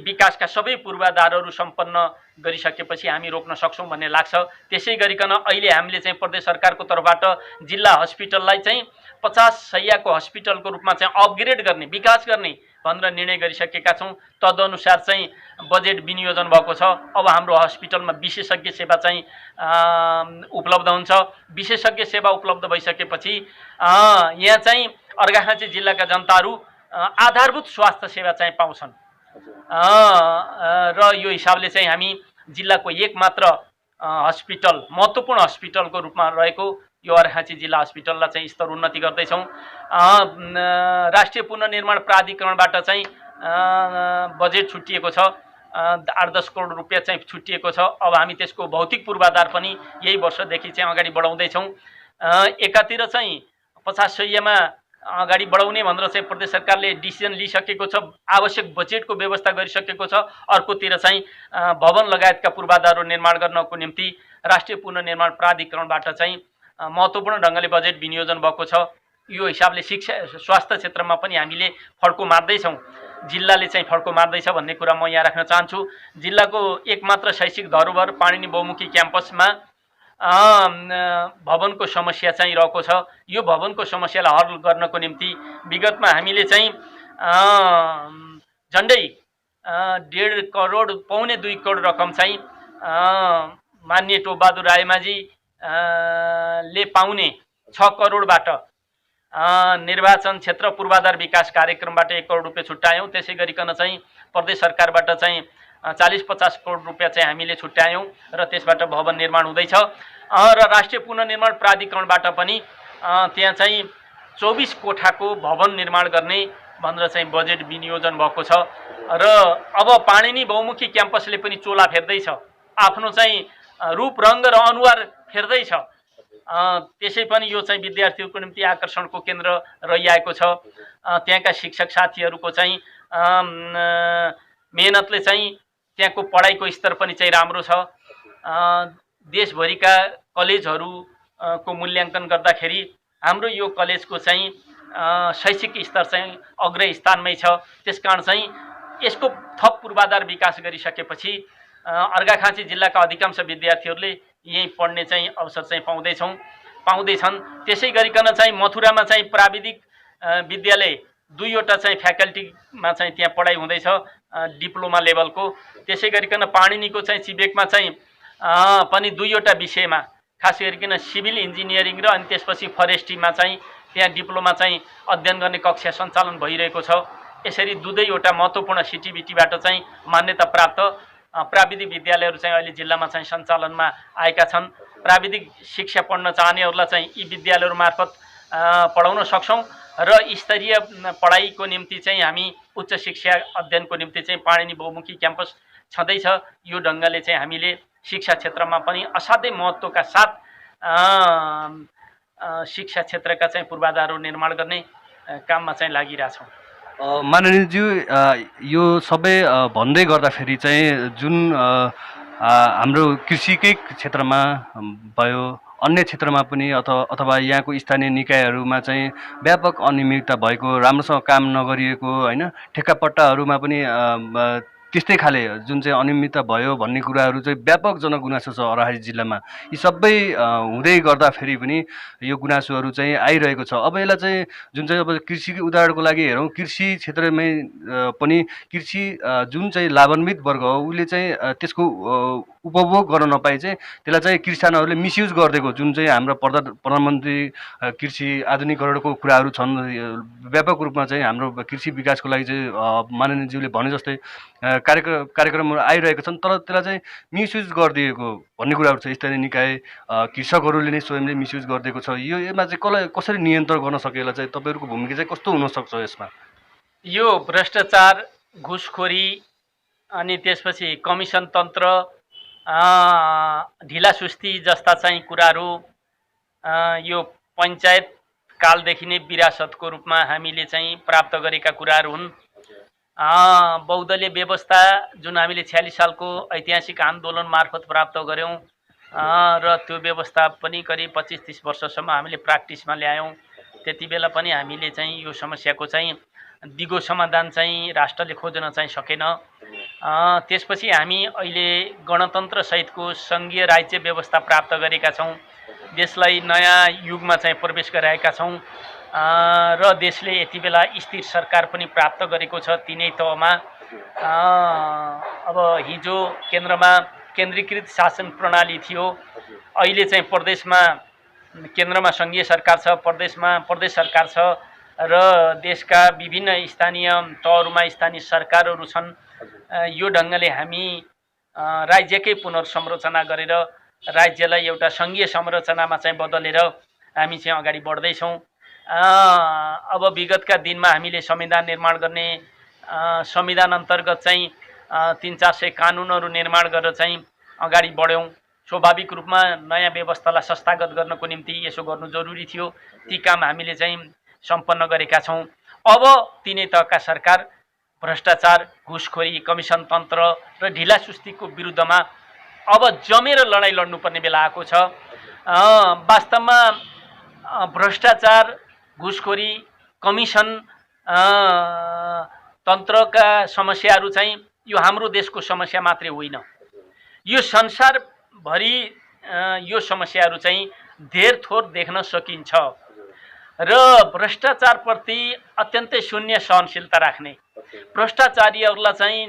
विकासका सबै पूर्वाधारहरू सम्पन्न गरिसकेपछि हामी रोक्न सक्छौँ भन्ने लाग्छ। त्यसै गरिकन अहिले हामीले चाहिँ प्रदेश सरकारको तर्फबाट जिल्ला हस्पिटललाई चाहिँ 50 शय्याको हस्पिटलको रूपमा चाहिँ अपग्रेड गर्ने, विकास गर्ने भनेर निर्णय गरिसकेका छौँ। तदनुसार चाहिँ बजेट विनियोजन भएको छ। अब हाम्रो हस्पिटलमा विशेषज्ञ सेवा चाहिँ उपलब्ध हुन्छ। विशेषज्ञ सेवा उपलब्ध भइसकेपछि यहाँ चाहिँ अर्घाखाँची जिल्लाका जनताहरू आधारभूत स्वास्थ्य सेवा चाहिँ पाउँछन् र यो हिसाबले चाहिँ हामी जिल्लाको एकमात्र हस्पिटल, महत्त्वपूर्ण हस्पिटलको रूपमा रहेको यो अर्घाखाँची जिल्ला हस्पिटललाई चाहिँ स्तर उन्नति गर्दैछौँ। राष्ट्रिय पुनर्निर्माण प्राधिकरणबाट चाहिँ बजेट छुट्टिएको छ, 8-10 करोड रुपियाँ चाहिँ छुट्टिएको छ। अब हामी त्यसको भौतिक पूर्वाधार पनि यही वर्षदेखि चाहिँ अगाडि बढाउँदैछौँ। एकातिर चाहिँ 50 शय्यामा अगाडि बढाउने भनेर चाहिँ प्रदेश सरकारले डिसिजन लिइसकेको छ, आवश्यक बजेटको व्यवस्था गरिसकेको छ। अर्कोतिर चाहिँ भवन लगायतका पूर्वाधारहरू निर्माण गर्नको निम्ति राष्ट्रिय पुनर्निर्माण प्राधिकरणबाट चाहिँ महत्त्वपूर्ण ढङ्गले बजेट विनियोजन भएको छ। यो हिसाबले शिक्षा स्वास्थ्य क्षेत्रमा पनि हामीले फड्को मार्दैछौँ, जिल्लाले चाहिँ फड्को मार्दैछ भन्ने कुरा म यहाँ राख्न चाहन्छु। जिल्लाको एकमात्र शैक्षिक धरोहर पाणिनी बहुमुखी क्याम्पसमा भवनको समस्या चाहिँ रहेको छ। यो भवनको समस्यालाई हल गर्नको निम्ति विगतमा हामीले चाहिँ झन्डै 1.5 करोड पौने 2 करोड रकम चाहिँ माननीय टोपबहादुर रायमाझी ले पाउने 6 करोडबाट निर्वाचन क्षेत्र पूर्वाधार विकास कार्यक्रमबाट 1 करोड रुपियाँ छुट्यायौँ। त्यसै गरिकन चाहिँ प्रदेश सरकारबाट चाहिँ 40-50 करोड रुपियाँ चाहिँ हामीले छुट्यायौँ र त्यसबाट भवन निर्माण हुँदैछ। र राष्ट्रिय पुनर्निर्माण प्राधिकरणबाट पनि त्यहाँ चाहिँ 24 कोठाको भवन निर्माण गर्ने भनेर चाहिँ बजेट विनियोजन भएको छ। र अब पाणिनी बहुमुखी क्याम्पसले पनि चोला फेर्दैछ, आफ्नो चाहिँ रूप रङ्ग र अनुहार फेर्दैछ। त्यसै पनि यो चाहिँ विद्यार्थीहरूको निम्ति आकर्षणको केन्द्र रहिआएको छ। त्यहाँका शिक्षक साथीहरूको चाहिँ मेहनतले चाहिँ त्यहाँको पढाइको स्तर पनि चाहिँ राम्रो छ। देशभरिका कलेजहरूको मूल्याङ्कन गर्दाखेरि हाम्रो यो कलेजको चाहिँ शैक्षिक स्तर चाहिँ अग्र स्थानमै छ। त्यसकारण चाहिँ यसको थप पूर्वाधार विकास गरिसकेपछि अर्घाखाँची जिल्लाका अधिकांश विद्यार्थीहरूले यहीँ पढ्ने चाहिँ अवसर चाहिँ पाउँदैछन्। त्यसै गरिकन चाहिँ मथुरामा चाहिँ प्राविधिक विद्यालय 2वटा चाहिँ फ्याकल्टीमा चाहिँ त्यहाँ पढाइ हुँदैछ डिप्लोमा लेभलको। त्यसै गरिकन पाणिनीको चाहिँ चिबेकमा चाहिँ पनि 2वटा विषयमा खास गरिकन सिभिल इन्जिनियरिङ र अनि त्यसपछि फरेस्ट्रीमा चाहिँ त्यहाँ डिप्लोमा चाहिँ अध्ययन गर्ने कक्षा सञ्चालन भइरहेको छ। यसरी 2वटा महत्त्वपूर्ण सिटिबिटीबाट चाहिँ मान्यता प्राप्त प्राविधिक विद्यालयहरू चाहिँ अहिले जिल्लामा चाहिँ सञ्चालनमा आएका छन्। प्राविधिक शिक्षा पढ्न चाहनेहरूलाई चाहिँ यी विद्यालयहरू मार्फत पढाउन सक्छौँ र स्तरीय पढाइको निम्ति चाहिँ हामी उच्च शिक्षा अध्ययनको निम्ति चाहिँ पाणिनी बहुमुखी क्याम्पस छँदैछ। यो ढङ्गले चाहिँ हामीले शिक्षा क्षेत्रमा पनि असाध्यै महत्त्वका साथ शिक्षा क्षेत्रका चाहिँ पूर्वाधारहरू निर्माण गर्ने काममा चाहिँ लागिरहेछौँ। माननीयज्यू, यो सबै भन्दै गर्दाखेरि चाहिँ जुन हाम्रो कृषिकै क्षेत्रमा भयो, अन्य क्षेत्रमा पनि अथवा यहाँको स्थानीय निकायहरूमा चाहिँ व्यापक अनियमितता भएको, राम्रोसँग काम नगरिएको होइन, ठेक्कापट्टाहरूमा पनि त्यस्तै खाले जुन चाहिँ अनियमितता भयो भन्ने कुराहरू चाहिँ व्यापक जनगुनासो छ अर्घाखाँची जिल्लामा। यी सबै हुँदै गर्दाखेरि पनि यो गुनासोहरू चाहिँ आइरहेको छ। अब यसलाई चाहिँ जुन चाहिँ अब कृषिको उदाहरणको लागि हेरौँ, कृषि क्षेत्रमै पनि कृषि जुन चाहिँ लाभान्वित वर्ग हो उसले चाहिँ त्यसको उपभोग गर्न नपाए चाहिँ त्यसलाई चाहिँ किसानहरूले मिसयुज गरिदिएको, जुन चाहिँ हाम्रो प्रधानमन्त्री कृषि आधुनिकीकरणको कुराहरू छन्, व्यापक रूपमा चाहिँ हाम्रो कृषि विकासको लागि चाहिँ माननीयज्यूले भने जस्तै कार्यक्रमहरू आइरहेका छन्, तर त्यसलाई चाहिँ मिसयुज गरिदिएको भन्ने कुराहरू छ। स्थानीय निकाय कृषकहरूले नै स्वयंले मिसयुज गरिदिएको छ। यसमा चाहिँ कसरी नियन्त्रण गर्न सके, यसलाई चाहिँ तपाईँहरूको भूमिका चाहिँ कस्तो हुनसक्छ यसमा? यो भ्रष्टाचार, घुसखोरी अनि त्यसपछि कमिसन तन्त्र, ढिलासुस्ती जस्ता चाहिँ कुराहरू यो पञ्चायत कालदेखि नै विरासतको रूपमा हामीले चाहिँ प्राप्त गरेका कुराहरू हुन्। बहुदलीय व्यवस्था जुन हामीले 46 सालको ऐतिहासिक आन्दोलन मार्फत प्राप्त गऱ्यौँ र त्यो व्यवस्था पनि करिब 25-30 वर्षसम्म हामीले प्र्याक्टिसमा ल्यायौँ। त्यति बेला पनि हामीले चाहिँ यो समस्याको चाहिँ दिगो समाधान चाहिँ राष्ट्रले खोज्न चाहिँ सकेन। त्यसपछि हामी अहिले गणतन्त्र सहितको सङ्घीय राज्य व्यवस्था प्राप्त गरेका छौँ। देशलाई नयाँ युगमा चाहिँ प्रवेश गराएका छौँ र देशले यति बेला स्थिर सरकार पनि प्राप्त गरेको छ तीनै तहमा। अब हिजो केन्द्रमा केन्द्रीकृत शासन प्रणाली थियो, अहिले चाहिँ प्रदेशमा केन्द्रमा सङ्घीय सरकार छ, प्रदेशमा प्रदेश सरकार छ र देशका विभिन्न स्थानीय तहहरूमा स्थानीय सरकारहरू छन्। यो ढङ्गले हामी राज्यकै पुनर्संरचना गरेर राज्यलाई एउटा सङ्घीय संरचनामा चाहिँ बदलेर हामी चाहिँ अगाडि बढ्दैछौँ। अब विगतका दिनमा हामीले संविधान निर्माण गर्ने, संविधान अन्तर्गत चाहिँ 300-400 कानुनहरू निर्माण गरेर चाहिँ अगाडि बढ्यौँ। स्वाभाविक रूपमा नयाँ व्यवस्थालाई संस्थागत गर्नको निम्ति यसो गर्नु जरुरी थियो। ती काम हामीले चाहिँ सम्पन्न गरेका छौँ। अब तीनै तहका सरकार भ्रष्टाचार, घुसखोरी, कमिसन तन्त्र र ढिलासुस्तीको विरुद्धमा अब जमेर लडाइँ लड्नुपर्ने बेला आएको छ। वास्तवमा भ्रष्टाचार, घुसखोरी, कमिसन तन्त्रका समस्याहरू चाहिँ यो हाम्रो देशको समस्या मात्रै होइन, यो संसारभरि यो समस्याहरू चाहिँ धेर थोर देख्न सकिन्छ र भ्रष्टाचारप्रति अत्यन्तै शून्य सहनशीलता राख्ने, भ्रष्टाचारीहरूलाई चाहिँ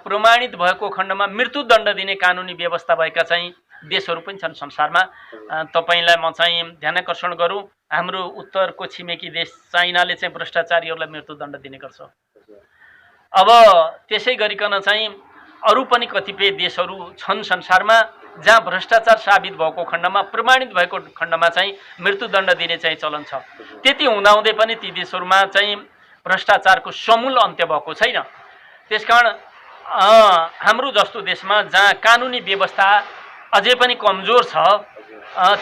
प्रमाणित भएको खण्डमा मृत्युदण्ड दिने कानुनी व्यवस्था भएका चाहिँ देशहरू पनि छन् संसारमा। तपाईलाई म चाहिँ ध्यानाकर्षण गरौँ, हाम्रो उत्तरको छिमेकी देश चाइनाले चाहिँ भ्रष्टाचारीहरूलाई मृत्युदण्ड दिने गर्छ। अब त्यसै गरिकन चाहिँ अरू पनि कतिपय देशहरू छन् संसारमा जहाँ भ्रष्टाचार साबित भएको खण्डमा, प्रमाणित भएको खण्डमा चाहिँ मृत्युदण्ड दिने चाहिँ चलन छ। त्यति हुँदाहुँदै पनि ती देशहरूमा चाहिँ भ्रष्टाचारको समूल अन्त्य भएको छैन। त्यसकारण हाम्रो जस्तो देशमा जहाँ कानुनी व्यवस्था अझै पनि कमजोर छ,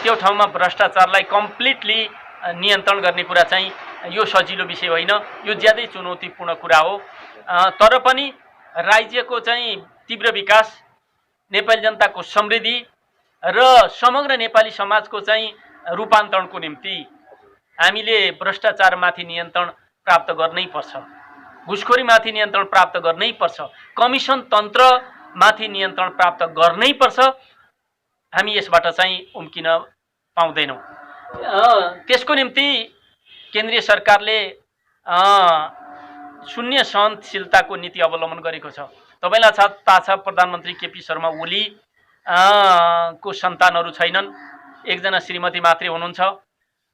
त्यो ठाउँमा भ्रष्टाचारलाई कम्प्लिटली नियन्त्रण गर्ने कुरा चाहिँ यो सजिलो विषय होइन, यो ज्यादै चुनौतीपूर्ण कुरा हो। तर पनि राज्यको चाहिँ तीव्र विकास, नेपाली जनताको समृद्धि र समग्र नेपाली समाजको चाहिँ रूपान्तरणको निम्ति हामीले भ्रष्टाचारमाथि नियन्त्रण प्राप्त गर्नै पर्छ, घुसखोरीमाथि नियन्त्रण प्राप्त गर्नै पर्छ, कमिसन तन्त्रमाथि नियन्त्रण प्राप्त गर्नै पर्छ। हामी यसबाट चाहिँ उम्किन पाउँदैनौँ। त्यसको निम्ति केन्द्रीय सरकारले शून्य सहनशीलताको नीति अवलम्बन गरेको छ। तपाईलाई थाहा छ प्रधानमन्त्री केपी शर्मा ओली को सन्तानहरू छैनन्, एकजना श्रीमती मात्रै हुनुहुन्छ।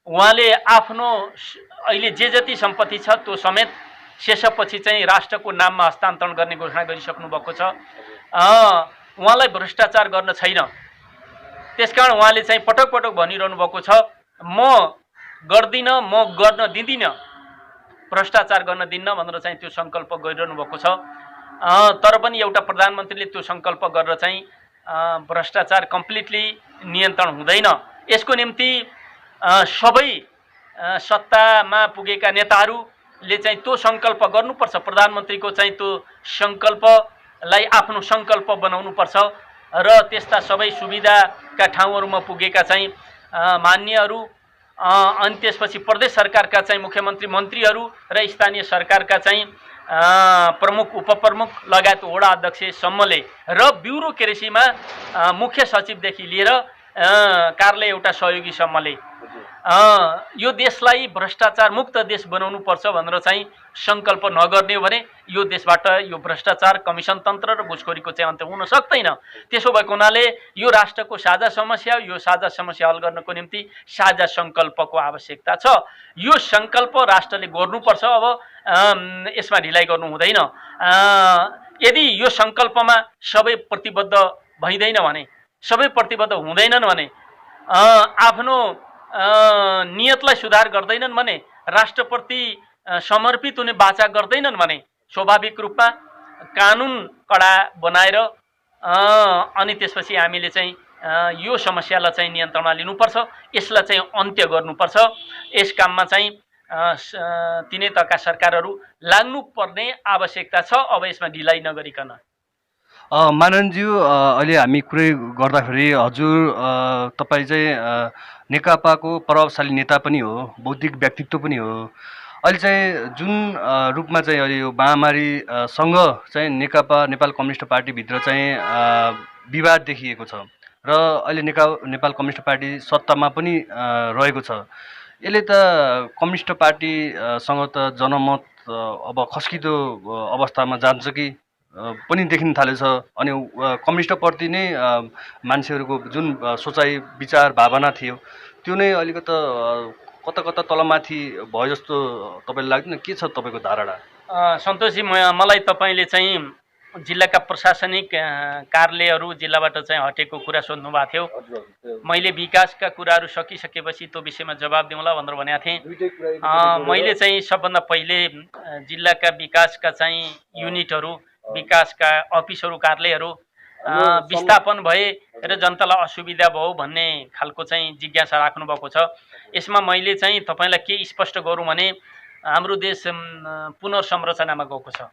उहाँले आफ्नो अहिले जे जति सम्पत्ति छ त्यो समेत शेषपछि चाहिँ राष्ट्रको नाममा हस्तान्तरण गर्ने घोषणा गरिसक्नु भएको छ। उहाँलाई भ्रष्टाचार गर्न छैन, त्यसकारण उहाँले चाहिँ पटक पटक भनिरहनु भएको छ, म गर्दिनँ, म गर्न दिँदिनँ, भ्रष्टाचार गर्न दिन्न भनेर चाहिँ त्यो सङ्कल्प गरिरहनु भएको छ। तर पनि एउटा प्रधानमन्त्रीले त्यो सङ्कल्प गरेर चाहिँ भ्रष्टाचार कम्प्लिटली नियन्त्रण हुँदैन। यसको निम्ति सबै सत्तामा पुगेका नेताहरूले चाहिँ त्यो सङ्कल्प गर्नुपर्छ। प्रधानमन्त्रीको चाहिँ त्यो सङ्कल्पलाई आफ्नो सङ्कल्प बनाउनुपर्छ र त्यस्ता सबै सुविधाका ठाउँहरूमा पुगेका चाहिँ मान्यहरू, अनि त्यसपछि प्रदेश सरकारका चाहिँ मुख्यमन्त्री, मन्त्रीहरू र स्थानीय सरकारका चाहिँ प्रमुख, उपप्रमुख लगायत वडा अध्यक्षसम्मले र ब्युरोक्रेसीमा मुख्य सचिवदेखि लिएर कार्यालय एउटा सहयोगीसम्मले यो देशलाई भ्रष्टाचार मुक्त देश बनाउनु पर्छ भनेर चाहिँ सङ्कल्प नगर्ने हो भने यो देशबाट यो भ्रष्टाचार, कमिसन तन्त्र र घुसखोरीको चाहिँ अन्त्य हुन सक्दैन। त्यसो भएको हुनाले यो राष्ट्रको साझा समस्या हो। यो साझा समस्या हल गर्नको निम्ति साझा सङ्कल्पको आवश्यकता छ। यो सङ्कल्प राष्ट्रले गर्नुपर्छ। अब यसमा ढिलाइ गर्नु हुँदैन। यदि यो सङ्कल्पमा सबै प्रतिबद्ध भइँदैन भने, सबै प्रतिबद्ध हुँदैनन् भने, आफ्नो नियतलाई सुधार गर्दैनन् भने, राष्ट्रप्रति समर्पित हुने बाचा गर्दैनन् भने स्वाभाविक रूपमा कानुन कडा बनाएर अनि त्यसपछि हामीले चाहिँ यो समस्यालाई चाहिँ नियन्त्रणमा लिनुपर्छ, यसलाई चाहिँ अन्त्य गर्नुपर्छ। यस काममा चाहिँ तिनै तहका सरकारहरू लाग्नुपर्ने आवश्यकता छ। अब यसमा ढिलाइ नगरिकन। माननज्यू, अहिले हामी कुरै गर्दाखेरि हजुर तपाईँ चाहिँ नेकपाको प्रभावशाली नेता पनि हो, बौद्धिक व्यक्तित्व पनि हो। अहिले चाहिँ जुन रूपमा चाहिँ अहिले यो महामारीसँग चाहिँ नेकपा, नेपाल कम्युनिस्ट पार्टीभित्र चाहिँ विवाद देखिएको छ र अहिले नेपाल कम्युनिस्ट पार्टी सत्तामा पनि रहेको छ। यसले त कम्युनिस्ट पार्टीसँग त जनमत अब खस्किँदो अवस्थामा जान्छ कि पनि देखिन थालेछ। अनि कम्युनिस्टप्रति नै मान्छेहरूको जुन सोचाइ, विचार, भावना थियो त्यो नै अलिकति कता कता तलमाथि भयो जस्तो तपाईँलाई लाग्दैन? के छ तपाईँको धारणा? सन्तोषजी, मलाई तपाईँले चाहिँ जिल्लाका प्रशासनिक कार्यालयहरू जिल्लाबाट चाहिँ हटेको कुरा सोध्नु भएको थियो। मैले विकासका कुराहरू सकिसकेपछि त्यो विषयमा जवाब दिउँला भनेर भनेको थिएँ। मैले चाहिँ सबभन्दा पहिले जिल्लाका विकासका चाहिँ युनिटहरू, विकासका अफिसहरू, कार्यालयहरू विस्थापन भए र जनतालाई असुविधा भयो भन्ने खालको चाहिँ जिज्ञासा राख्नुभएको छ। यसमा मैले चाहिँ तपाईँलाई के स्पष्ट गरौँ भने हाम्रो देश पुनर्संरचनामा गएको छ।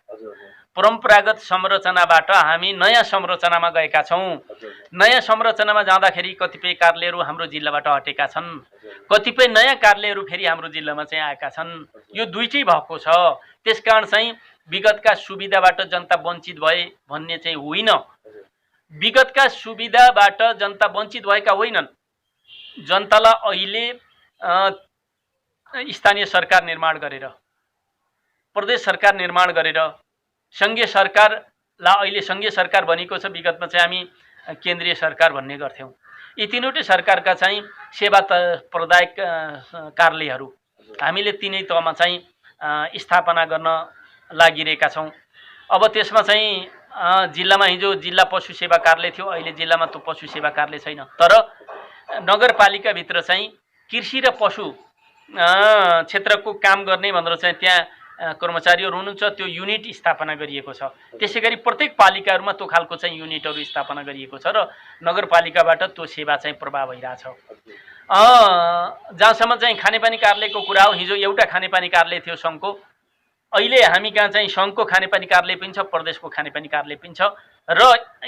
परम्परागत संरचनाबाट हामी नयाँ संरचनामा गएका छौँ। नयाँ संरचनामा जाँदाखेरि कतिपय कार्यालयहरू हाम्रो जिल्लाबाट हटेका छन्, कतिपय नयाँ कार्यालयहरू फेरि हाम्रो जिल्लामा चाहिँ आएका छन्। यो दुईटै भएको छ। त्यसकारण चाहिँ विगतका सुविधाबाट जनता वञ्चित भए भन्ने चाहिँ होइन। विगतका सुविधाबाट जनता वञ्चित भएका होइनन्। जनतालाई अहिले स्थानीय सरकार निर्माण गरेर, प्रदेश सरकार निर्माण गरेर, सङ्घीय सरकारलाई अहिले सङ्घीय सरकार बनेको छ। विगतमा चाहिँ हामी केन्द्रीय सरकार भन्ने गर्थ्यौँ। यी तीनवटै सरकारका चाहिँ सेवा प्रदायक कार्यालयहरू हामीले तिनै तहमा चाहिँ स्थापना गर्न लागिरहेका छौँ। अब त्यसमा चाहिँ जिल्लामा हिजो जिल्ला पशु सेवा कार्यालय थियो, अहिले जिल्लामा त्यो पशु सेवा कार्यालय छैन। तर नगरपालिकाभित्र चाहिँ कृषि र पशु क्षेत्रको काम गर्ने भनेर चाहिँ त्यहाँ कर्मचारीहरू हुनुहुन्छ, त्यो युनिट स्थापना गरिएको छ। त्यसै गरी प्रत्येक पालिकाहरूमा त्यो खालको चाहिँ युनिटहरू स्थापना गरिएको छ र नगरपालिकाबाट त्यो सेवा चाहिँ प्रभाव भइरहेछ। जहाँसम्म चाहिँ खानेपानी कार्यालयको कुरा हो, हिजो एउटा खानेपानी कार्यालय थियो सङ्घको, अहिले हामी कहाँ चाहिँ सङ्घको खानेपानी कार्यालय पनि छ, प्रदेशको खानेपानी कार्यालय पनि छ र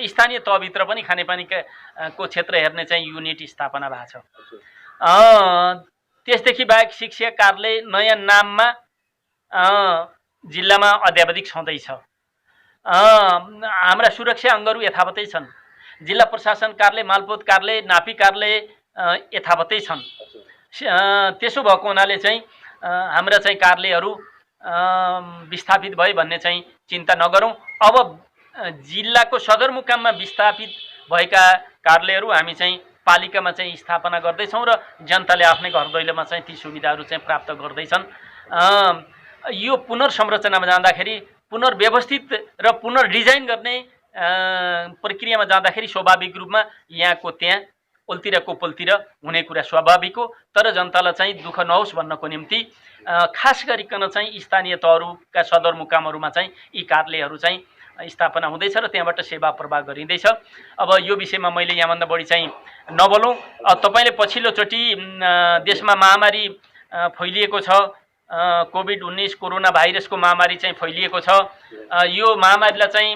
स्थानीय तहभित्र पनि खानेपानीको क्षेत्र हेर्ने चाहिँ युनिट स्थापना भएको छ। त्यसदेखि बाहेक शिक्षा कार्यालय नयाँ नाममा जिल्लामा अध्यावधिक छँदैछ। हाम्रा सुरक्षा अङ्गहरू यथावतै छन्। जिल्ला प्रशासन कार्यालय, मालपोत कार्यालय, नापी कार्यालय यथावतै छन्। त्यसो भएको हुनाले चाहिँ हाम्रा चाहिँ कार्यालयहरू विस्थापित भए भन्ने चाहिँ चिन्ता नगरौँ। अब जिल्लाको सदरमुकाममा विस्थापित भएका कार्यालयहरू हामी चाहिँ पालिकामा चाहिँ स्थापना गर्दैछौँ र जनताले आफ्नै घर दैलोमा चाहिँ ती सुविधाहरू चाहिँ प्राप्त गर्दैछन्। यो पुनर्संरचनामा जाँदाखेरि, पुनर्व्यवस्थित र पुनर्डिजाइन गर्ने प्रक्रियामा जाँदाखेरि स्वाभाविक रूपमा यहाँको त्यहाँ, उल्तिर कोपलतिर हुने कुरा स्वाभाविक हो। तर जनतालाई चाहिँ दुःख नहोस् भन्नको निम्ति खास गरिकन चाहिँ स्थानीय तहहरूका सदरमुकामहरूमा चाहिँ यी कार्यालयहरू चाहिँ स्थापना हुँदैछ र त्यहाँबाट सेवा प्रवाह गरिँदैछ। अब यो विषयमा मैले यहाँभन्दा बढी चाहिँ नबोलौँ। तपाईँले पछिल्लोचोटि देशमा महामारी फैलिएको छ, कोभिड-19 कोरोना भाइरसको महामारी चाहिँ फैलिएको छ। यो महामारीलाई चाहिँ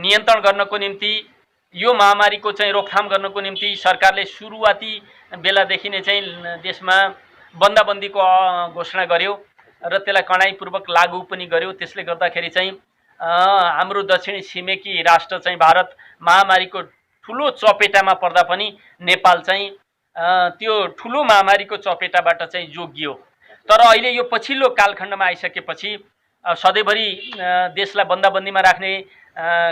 नियन्त्रण गर्नको निम्ति, यो महामारीको चाहिँ रोकथाम गर्नको निम्ति सरकारले सुरुवाती बेलादेखि नै चाहिँ देशमा बन्दाबन्दीको घोषणा गर्यो र त्यसलाई कडाइपूर्वक लागू पनि गर्यो। त्यसले गर्दाखेरि चाहिँ हाम्रो दक्षिणी छिमेकी राष्ट्र चाहिँ भारत महामारीको ठुलो चपेटामा पर्दा पनि नेपाल चाहिँ त्यो ठुलो महामारीको चपेटाबाट चाहिँ जोगियो। तर अहिले यो पछिल्लो कालखण्डमा आइसकेपछि सधैँभरि देशलाई बन्दाबन्दीमा राख्ने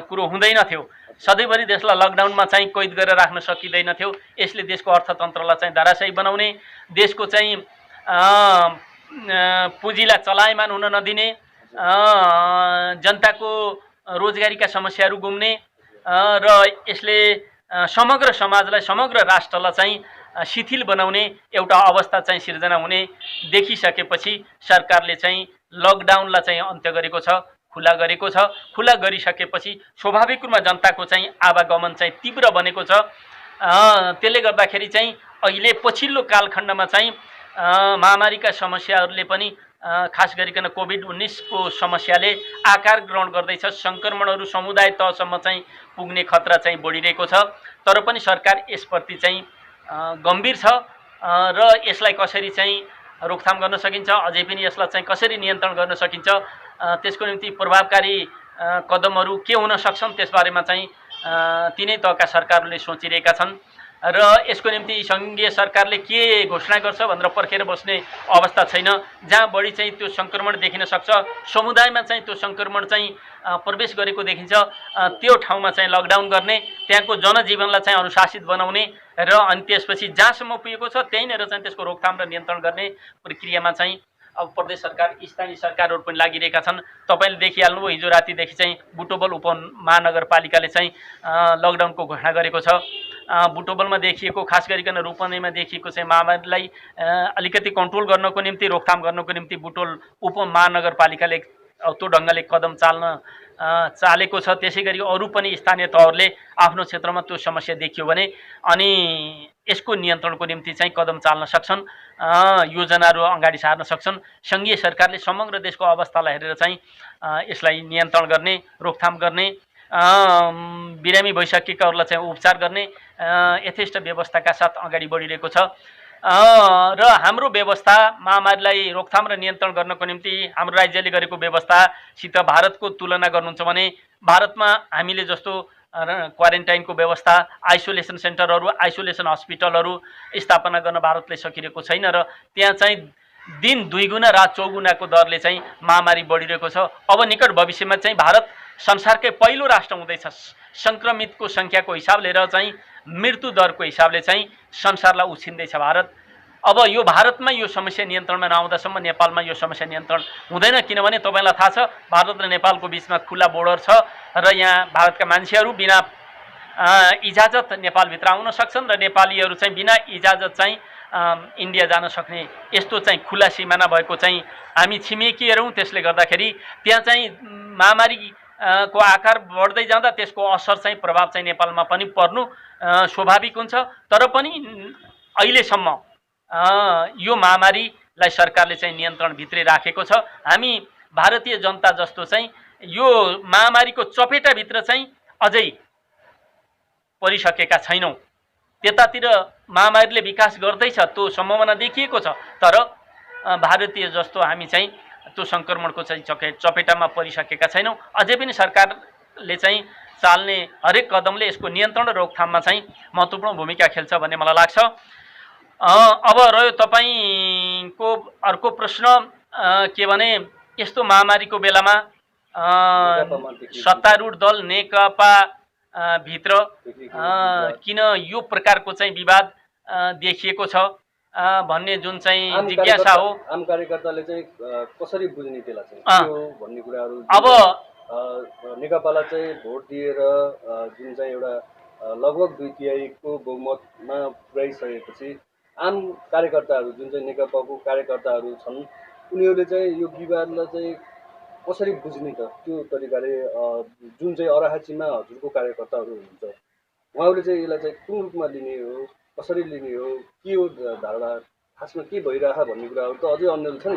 कुरो हुँदैनथ्यो। सधैँभरि देशलाई लकडाउनमा चाहिँ कैद गरेर राख्न सकिँदैनथ्यो। यसले देशको अर्थतन्त्रलाई चाहिँ धराशायी बनाउने, देशको चाहिँ पुँजीलाई चलायमान हुन नदिने, जनताको रोजगारीका समस्याहरू गुम्ने र यसले समग्र समाजलाई, समग्र राष्ट्रलाई चाहिँ शिथिल बनाउने एउटा अवस्था चाहिँ सिर्जना हुने देखिसकेपछि सरकारले चाहिँ लकडाउनलाई चाहिँ अन्त्य गरेको छ, खुला गरेको छ। खुला गरिसकेपछि स्वाभाविक रूपमा जनताको चाहिँ आवागमन चाहिँ तीव्र बनेको छ। त्यसले गर्दाखेरि चाहिँ अहिले पछिल्लो कालखण्डमा चाहिँ महामारीका समस्याहरूले पनि खास गरिकन कोभिड-19 को समस्याले आकार ग्रहण गर्दैछ। सङ्क्रमणहरू समुदाय तहसम्म चाहिँ पुग्ने खतरा चाहिँ बढिरहेको छ। तर पनि सरकार यसप्रति चाहिँ गम्भीर छ र यसलाई कसरी चाहिँ रोकथाम गर्न सकिन्छ, अझै पनि यसलाई चाहिँ कसरी नियन्त्रण गर्न सकिन्छ, त्यसको निम्ति प्रभावकारी कदमहरू के हुन सक्छन् त्यसबारेमा चाहिँ तिनै तहका सरकारहरूले सोचिरहेका छन् र यसको निम्ति सङ्घीय सरकारले के घोषणा गर्छ भनेर पर्खेर बस्ने अवस्था छैन। जहाँ बढी चाहिँ त्यो सङ्क्रमण देखिन सक्छ, समुदायमा चाहिँ त्यो सङ्क्रमण चाहिँ प्रवेश गरेको देखिन्छ, त्यो ठाउँमा चाहिँ लकडाउन गर्ने, त्यहाँको जनजीवनलाई चाहिँ अनुशासित बनाउने र अनि त्यसपछि जहाँसम्म पुगेको छ त्यहीँनिर चाहिँ त्यसको रोकथाम र नियन्त्रण गर्ने प्रक्रियामा चाहिँ अब प्रदेश सरकार, स्थानीय सरकारहरू पनि लागिरहेका छन्। तपाईँले देखिहाल्नुभयो हिजो रातिदेखि चाहिँ बुटोल उपमहानगरपालिकाले चाहिँ लकडाउनको घोषणा गरेको छ। बुटोलमा देखिएको, खास गरिकन रूपन्देहीमा देखिएको चाहिँ महामारीलाई अलिकति कन्ट्रोल गर्नको निम्ति, रोकथाम गर्नको निम्ति बुटोल उपमहानगरपालिकाले त्यो ढङ्गले कदम चालेको छ। त्यसै गरी अरू पनि स्थानीय तहहरूले आफ्नो क्षेत्रमा त्यो समस्या देखियो भने अनि यसको नियन्त्रणको निम्ति चाहिँ कदम चाल्न सक्छन्, योजनाहरू अगाडि सार्न सक्छन्। सङ्घीय सरकारले समग्र देशको अवस्थालाई हेरेर चाहिँ यसलाई नियन्त्रण गर्ने, रोकथाम गर्ने, बिरामी भइसकेकाहरूलाई चाहिँ उपचार गर्ने यथेष्ट व्यवस्थाका साथ अगाडि बढिरहेको छ। र हाम्रो व्यवस्था महामारीलाई रोकथाम र नियन्त्रण गर्नको निम्ति हाम्रो राज्यले गरेको व्यवस्थासित भारतको तुलना गर्नुहुन्छ भने भारतमा हामीले जस्तो क्वारेन्टाइनको व्यवस्था, आइसोलेसन सेन्टरहरू, आइसोलेसन हस्पिटलहरू स्थापना गर्न भारतले सकिरहेको छैन र त्यहाँ चाहिँ दिन 2 गुणा रात 4 गुणाको दरले चाहिँ महामारी बढिरहेको छ। अब निकट भविष्यमा चाहिँ भारत संसारकै पहिलो राष्ट्र हुँदैछ सङ्क्रमितको सङ्ख्याको हिसाबले र चाहिँ मृत्यु दरको हिसाबले चाहिँ संसारलाई उछिन्दैछ भारत। अब यो भारतमा यो समस्या नियन्त्रणमा नआउँदासम्म नेपालमा यो समस्या नियन्त्रण हुँदैन, किनभने तपाईँलाई थाहा छ भारत र नेपालको बिचमा खुला बोर्डर छ र यहाँ भारतका मान्छेहरू बिना इजाजत नेपालभित्र आउन सक्छन् र नेपालीहरू चाहिँ बिना इजाजत चाहिँ इन्डिया जान सक्ने यस्तो चाहिँ खुला सिमाना भएको चाहिँ हामी छिमेकीहरू हौँ। त्यसले गर्दाखेरि त्यहाँ चाहिँ महामारी को आकार बढ्दै जाँदा त्यसको असर चाहिँ प्रभाव चाहिँ नेपालमा पनि पर्नु स्वाभाविक हुन्छ। तर पनि अहिलेसम्म यो महामारीलाई सरकारले चाहिँ नियन्त्रणभित्रै राखेको छ। हामी भारतीय जनता जस्तो चाहिँ यो महामारीको चपेटाभित्र चाहिँ अझै परिसकेका छैनौँ। त्यतातिर महामारीले विकास गर्दैछ, त्यो सम्भावना देखिएको छ, तर भारतीय जस्तो हामी चाहिँ त्यो सङ्क्रमणको चाहिँ चपेटामा परिसकेका छैनौँ। अझै पनि सरकारले चाहिँ चाल्ने हरेक कदमले यसको नियन्त्रण र रोकथाममा चाहिँ महत्त्वपूर्ण भूमिका खेल्छ भन्ने मलाई लाग्छ। अब रह्यो तपाईँको अर्को प्रश्न के भने यस्तो महामारीको बेलामा सत्तारूढ दल नेकपा भित्र किन यो प्रकारको चाहिँ विवाद देखिएको छ भन्ने जुन चाहिँ जिज्ञासा हो। आम कार्यकर्ताले चाहिँ कसरी बुझ्ने त्यसलाई चाहिँ भन्ने कुराहरू अब नेकपालाई चाहिँ भोट दिएर जुन चाहिँ एउटा लगभग 2/3 को बहुमतमा पुर्याइसकेपछि आम कार्यकर्ताहरू जुन चाहिँ नेकपाको कार्यकर्ताहरू छन् उनीहरूले चाहिँ यो विवादलाई चाहिँ कसरी बुझ्ने त? त्यो तरिकाले जुन चाहिँ अराहाचीमा हजुरको कार्यकर्ताहरू हुनुहुन्छ उहाँहरूले चाहिँ यसलाई चाहिँ कुन रूपमा लिने हो, कसरी लिने हो, के हो धारणा, खासमा के भइरहेछ भन्ने कुराहरू त अझै अन्यल छ नि,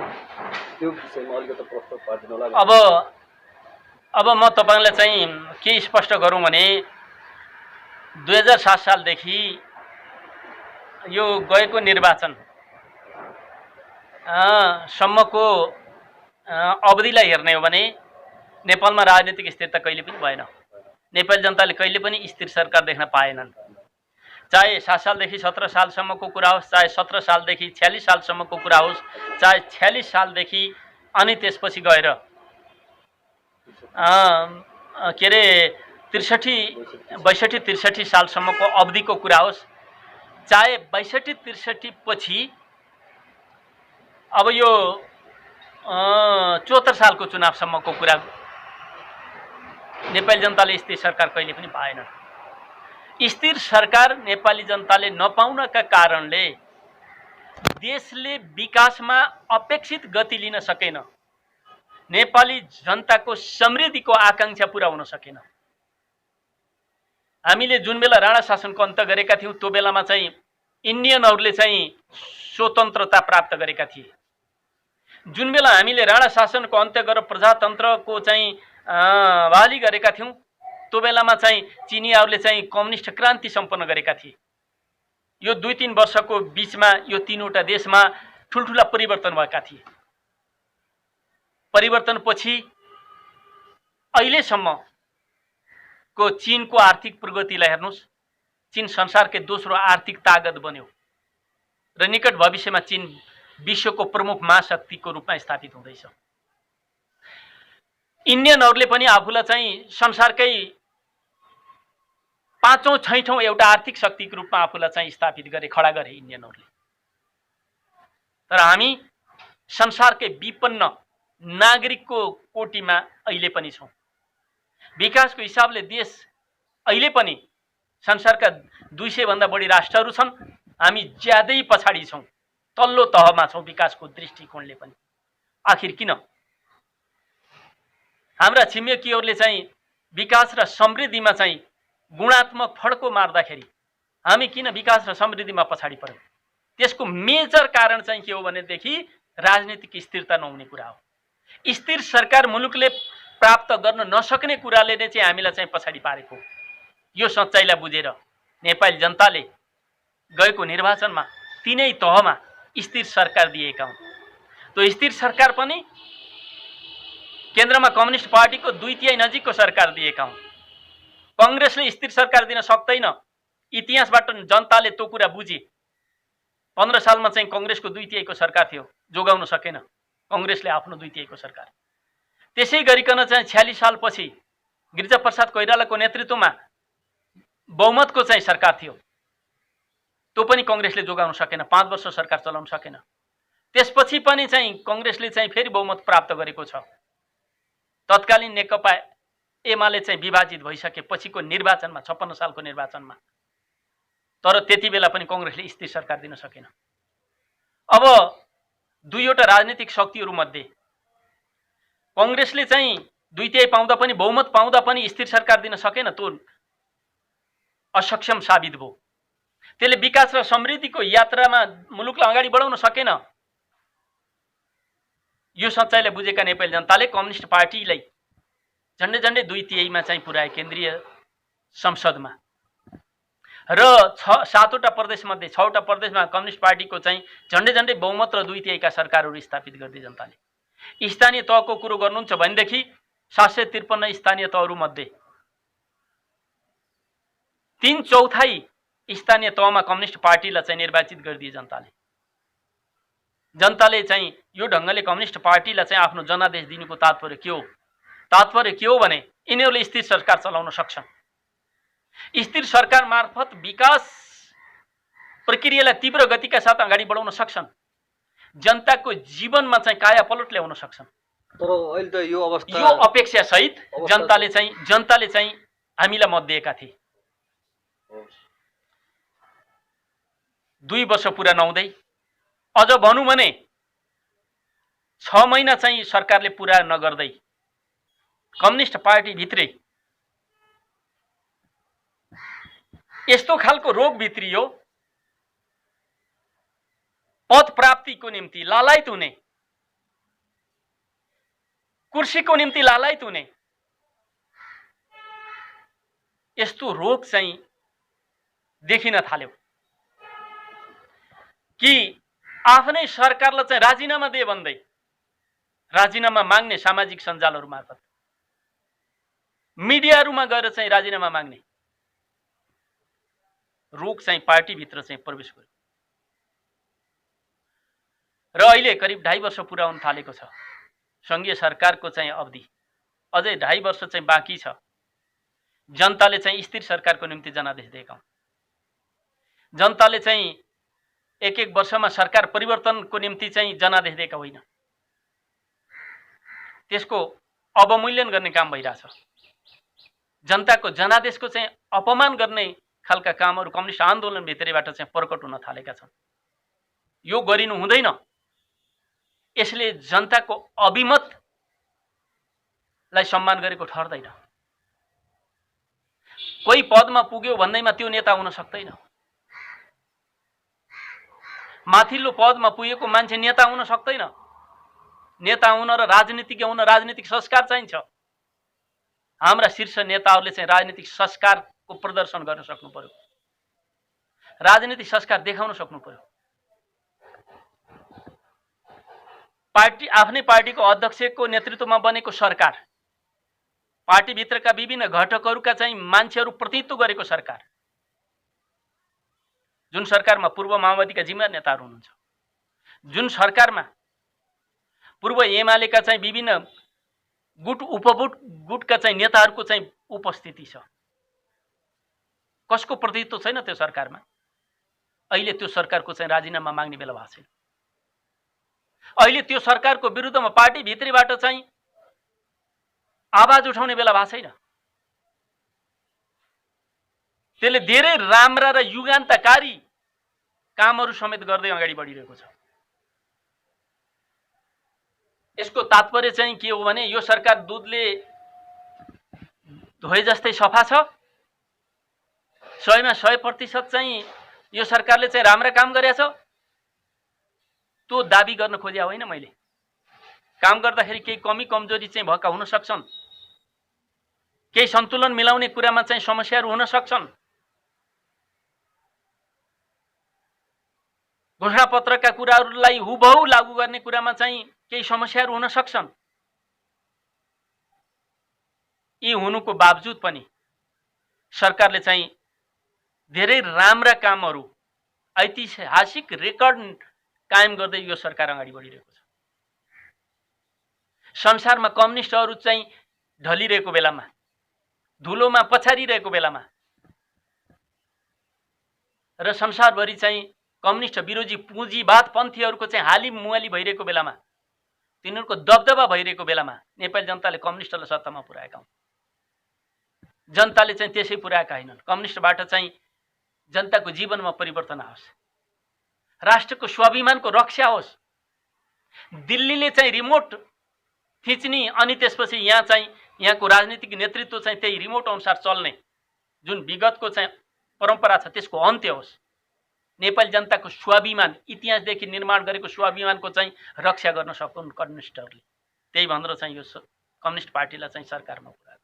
त्यो विषयमा अलिकति प्रश्न पार्दिनु होला। अब म तपाईँलाई चाहिँ के स्पष्ट गरौँ भने 2007 सालदेखि यो गएको निर्वाचन सम्मको अवधिलाई हेर्ने हो भने नेपालमा राजनीतिक स्थिरता कहिले पनि भएन। नेपाली जनताले कहिले पनि स्थिर सरकार देख्न पाएनन्। चाहे 7 सालदेखि 17 सालसम्मको कुरा होस्, चाहे 17 सालदेखि 46 सालसम्मको कुरा होस्, चाहे 46 सालदेखि अनि त्यसपछि गएर के अरे 62-63 सालसम्मको अवधिको कुरा होस्, चाहे 62-63 पछि अब यो 74 सालको चुनावसम्मको कुरा, नेपाली जनताले स्थिर सरकार कहिले पनि पाएन। स्थिर सरकार नेपाली जनताले नपाउनका कारणले देशले विकासमा अपेक्षित गति लिन सकेन, नेपाली जनताको समृद्धिको आकांक्षा पुरा हुन सकेन। हामीले जुन बेला राणा शासनको अन्त गरेका थियौँ त्यो बेलामा चाहिँ इन्डियनहरूले चाहिँ स्वतन्त्रता प्राप्त गरेका थिए। जुन बेला हामीले राणा शासनको अन्त्य गरेर प्रजातन्त्रको चाहिँ बहाली गरेका थियौँ त्यो बेलामा चाहिँ चिनियाहरूले चाहिँ कम्युनिस्ट क्रान्ति सम्पन्न गरेका थिए। यो 2-3 वर्षको बिचमा यो तीनवटा देशमा ठुल्ठुला परिवर्तन भएका थिए। परिवर्तनपछि अहिलेसम्मको चीनको आर्थिक प्रगतिलाई हेर्नुहोस्, चीन संसारकै दोस्रो आर्थिक ताकत बन्यो र निकट भविष्यमा चीन विश्वको प्रमुख महाशक्तिको रूपमा स्थापित हुँदैछ। इन्डियनहरूले पनि आफूलाई चाहिँ संसारकै 5औं-6औं एउटा आर्थिक शक्तिको रूपमा आफूलाई चाहिँ स्थापित गरे, खडा गरे इन्डियनहरूले। तर हामी संसारकै विपन्न नागरिकको कोटीमा अहिले पनि छौँ। विकासको हिसाबले देश अहिले पनि संसारका 200 भन्दा बढी राष्ट्रहरू छन्, हामी ज्यादै पछाडि छौँ, तल्लो तहमा छौँ विकासको दृष्टिकोणले पनि। आखिर किन? हाम्रा छिमेकीहरूले चाहिँ विकास र समृद्धिमा चाहिँ गुणात्मक फड्को मार्दाखेरि हामी किन विकास र समृद्धिमा पछाडि पर्यौँ? त्यसको मेजर कारण चाहिँ के हो भनेदेखि राजनीतिक स्थिरता नहुने कुरा हो। स्थिर सरकार मुलुकले प्राप्त गर्न नसक्ने कुराले नै चाहिँ हामीलाई चाहिँ पछाडि पारेको। यो सच्चाइलाई बुझेर नेपाली जनताले गएको निर्वाचनमा तीनै तहमा स्थिर सरकार दिएका हुन्। त्यो स्थिर सरकार पनि केन्द्रमा कम्युनिस्ट पार्टीको 2/3 नजिकको सरकार दिएका हुन्। कङ्ग्रेसले स्थिर सरकार दिन सक्दैन। इतिहासबाट जनताले त्यो कुरा बुझे। 15 सालमा चाहिँ कङ्ग्रेसको 2/3 सरकार थियो, जोगाउन सकेन कङ्ग्रेसले आफ्नो 2/3 सरकार। त्यसै गरिकन चाहिँ 46 सालपछि गिरिजाप्रसाद कोइरालाको नेतृत्वमा बहुमतको चाहिँ सरकार थियो, त्यो पनि कङ्ग्रेसले जोगाउन सकेन, 5 वर्ष सरकार चलाउन सकेन। त्यसपछि पनि चाहिँ कङ्ग्रेसले चाहिँ फेरि बहुमत प्राप्त गरेको छ। तत्कालीन नेकपा एमाले चाहिँ विभाजित भइसकेपछिको निर्वाचनमा 56 सालको निर्वाचनमा, तर त्यति बेला पनि कङ्ग्रेसले स्थिर सरकार दिन सकेन। अब दुईवटा राजनीतिक शक्तिहरू मध्ये कङ्ग्रेसले चाहिँ 2/3 पाउँदा पनि, बहुमत पाउँदा पनि स्थिर सरकार दिन सकेन, त्यो असक्षम साबित भयो। त्यसले विकास र समृद्धिको यात्रामा मुलुकलाई अगाडि बढाउन सकेन। यो सच्चाइलाई बुझेका नेपाली जनताले कम्युनिस्ट पार्टीलाई झन्डै झन्डै 2/3 चाहिँ पुर्याए केन्द्रीय संसदमा, र 7वटा प्रदेशमध्ये 6वटा प्रदेशमा कम्युनिस्ट पार्टीको चाहिँ झन्डै झन्डै बहुमत र 2/3 सरकारहरू स्थापित गरिदिए जनताले। स्थानीय तहको कुरो गर्नुहुन्छ भनेदेखि 753 स्थानीय तहहरूमध्ये 3/4 स्थानीय तहमा कम्युनिस्ट पार्टीलाई चाहिँ निर्वाचित गरिदिए जनताले। जनताले चाहिँ यो ढङ्गले कम्युनिस्ट पार्टीलाई चाहिँ आफ्नो जनादेश दिनुको तात्पर्य के हो? तात्पर्य के हो भने यिनीहरूले स्थिर सरकार चलाउन सक्छन्। स्थिर सरकार मार्फत विकास प्रक्रियालाई तीव्र गतिका साथ अगाडि बढाउन सक्छन्, जनताको जीवनमा चाहिँ कायापलट ल्याउन सक्छन्। तर अहिले त यो अवस्था, यो अपेक्षा सहित जनताले चाहिँ हामीलाई मत दिएका थिए। 2 वर्ष पुरा नहुँदै, अझ भनौँ भने 6 महिना चाहिँ सरकारले पुरा नगर्दै कम्युनिस्ट पार्टी भित्रै यस्तो खालको रोग भित्रियो, पद प्राप्तिको निम्ति लालायत हुने, कुर्सीको निम्ति लालायत हुने यस्तो रोग चाहिँ देखिन थाल्यो कि आफ्नै सरकारलाई चाहिँ राजीनामा दिए भन्दै राजीनामा माग्ने, सामाजिक सञ्जालहरू मार्फत मिडियाहरूमा गएर चाहिँ राजीनामा माग्ने रोग चाहिँ पार्टीभित्र चाहिँ प्रवेश गर्यो। र अहिले करिब 2.5 वर्ष पुरा हुन थालेको छ। सङ्घीय सरकारको चाहिँ अवधि अझै 2.5 वर्ष चाहिँ बाँकी छ। जनताले चाहिँ स्थिर सरकारको निम्ति जनादेश दिएका हुन्। जनताले चाहिँ एक वर्षमा सरकार परिवर्तनको निम्ति चाहिँ जनादेश दिएका होइन। त्यसको अवमूल्यन गर्ने काम भइरहेछ। जनताको जनादेशको चाहिँ अपमान गर्ने खालका कामहरू कम्युनिस्ट आन्दोलनभित्रैबाट चाहिँ प्रकट हुन थालेका छन्। यो गरिनु हुँदैन। यसले जनताको अभिमतलाई सम्मान गरेको ठहर्दैन। कोही पदमा पुग्यो भन्दैमा त्यो नेता हुन सक्दैन। माथिल्लो पदमा पुगेको मान्छे नेता हुन सक्दैन। नेता हुन र राजनीतिज्ञ हुन राजनीतिक संस्कार चाहिन्छ। हाम्रा शीर्ष नेताहरूले चाहिँ राजनीतिक संस्कारको प्रदर्शन गर्न सक्नु पर्यो, राजनीतिक संस्कार देखाउन सक्नु पर्यो। पार्टी, आफ्नै पार्टीको अध्यक्षको नेतृत्वमा बनेको सरकार, पार्टीभित्रका विभिन्न घटकहरूका चाहिँ मान्छेहरू प्रतिनिधित्व गरेको सरकार, जुन सरकारमा पूर्व माओवादीका जिम्मेवार नेताहरू हुनुहुन्छ, जुन सरकारमा पूर्व एमालेका चाहिँ विभिन्न गुट गुटका चाहिँ नेताहरूको चाहिँ उपस्थिति छ। कसको प्रतिनिधित्व छैन त्यो सरकारमा। अहिले त्यो सरकारको चाहिँ राजीनामा माग्ने बेला भएको छैन। अहिले त्यो सरकारको विरुद्धमा पार्टी भित्रैबाट चाहिँ आवाज उठाउने बेला भएको छैन। त्यसले धेरै राम्रा र युगान्तकारी कामहरू समेत गर्दै अगाडि बढिरहेको छ। यसको तात्पर्य चाहिँ के हो भने यो सरकार दुधले धोए जस्तै सफा छ। 100मा 100% चाहिँ यो सरकारले चाहिँ राम्रा काम गरेछ, त्यो दाबी गर्न खोजेको होइन मैले। काम गर्दाखेरि केही कमी कमजोरी चाहिँ भएका हुन सक्छन्, केही सन्तुलन मिलाउने कुरामा चाहिँ समस्याहरू हुन सक्छन्, घोषणापत्रका कुराहरूलाई हुबहु लागू गर्ने कुरामा चाहिँ केही समस्याहरू हुन सक्छन्। यी हुनुको बावजुद पनि सरकारले चाहिँ धेरै राम्रा कामहरू ऐतिहासिक रेकर्ड कायम गर्दै यो सरकार अगाडि बढिरहेको छ। संसारमा कम्युनिस्टहरू चाहिँ ढलिरहेको बेलामा, धुलोमा पछारिरहेको बेलामा र संसारभरि चाहिँ कम्युनिस्ट विरोधी पुँजीवाद पन्थीहरूको चाहिँ हाली मुहाली भइरहेको बेलामा, तिनीहरूको दबदबा भइरहेको बेलामा नेपाली जनताले कम्युनिस्टलाई सत्तामा पुर्याएका हुन्। जनताले चाहिँ त्यसै पुर्याएका होइनन्। कम्युनिस्टबाट चाहिँ जनताको जीवनमा परिवर्तन आओस्, राष्ट्रको स्वाभिमानको रक्षा होस्। दिल्लीले चाहिँ रिमोट थिच्ने अनि त्यसपछि यहाँको राजनीतिक नेतृत्व चाहिँ त्यही रिमोट अनुसार चल्ने जुन विगतको चाहिँ परम्परा छ त्यसको अन्त्य होस्। नेपाली जनताको स्वाभिमान, इतिहासदेखि निर्माण गरेको स्वाभिमानको चाहिँ रक्षा गर्न सकुन् कम्युनिस्टहरूले। त्यही भनेर चाहिँ यो कम्युनिस्ट पार्टीलाई चाहिँ सरकारमा पुर्याएको।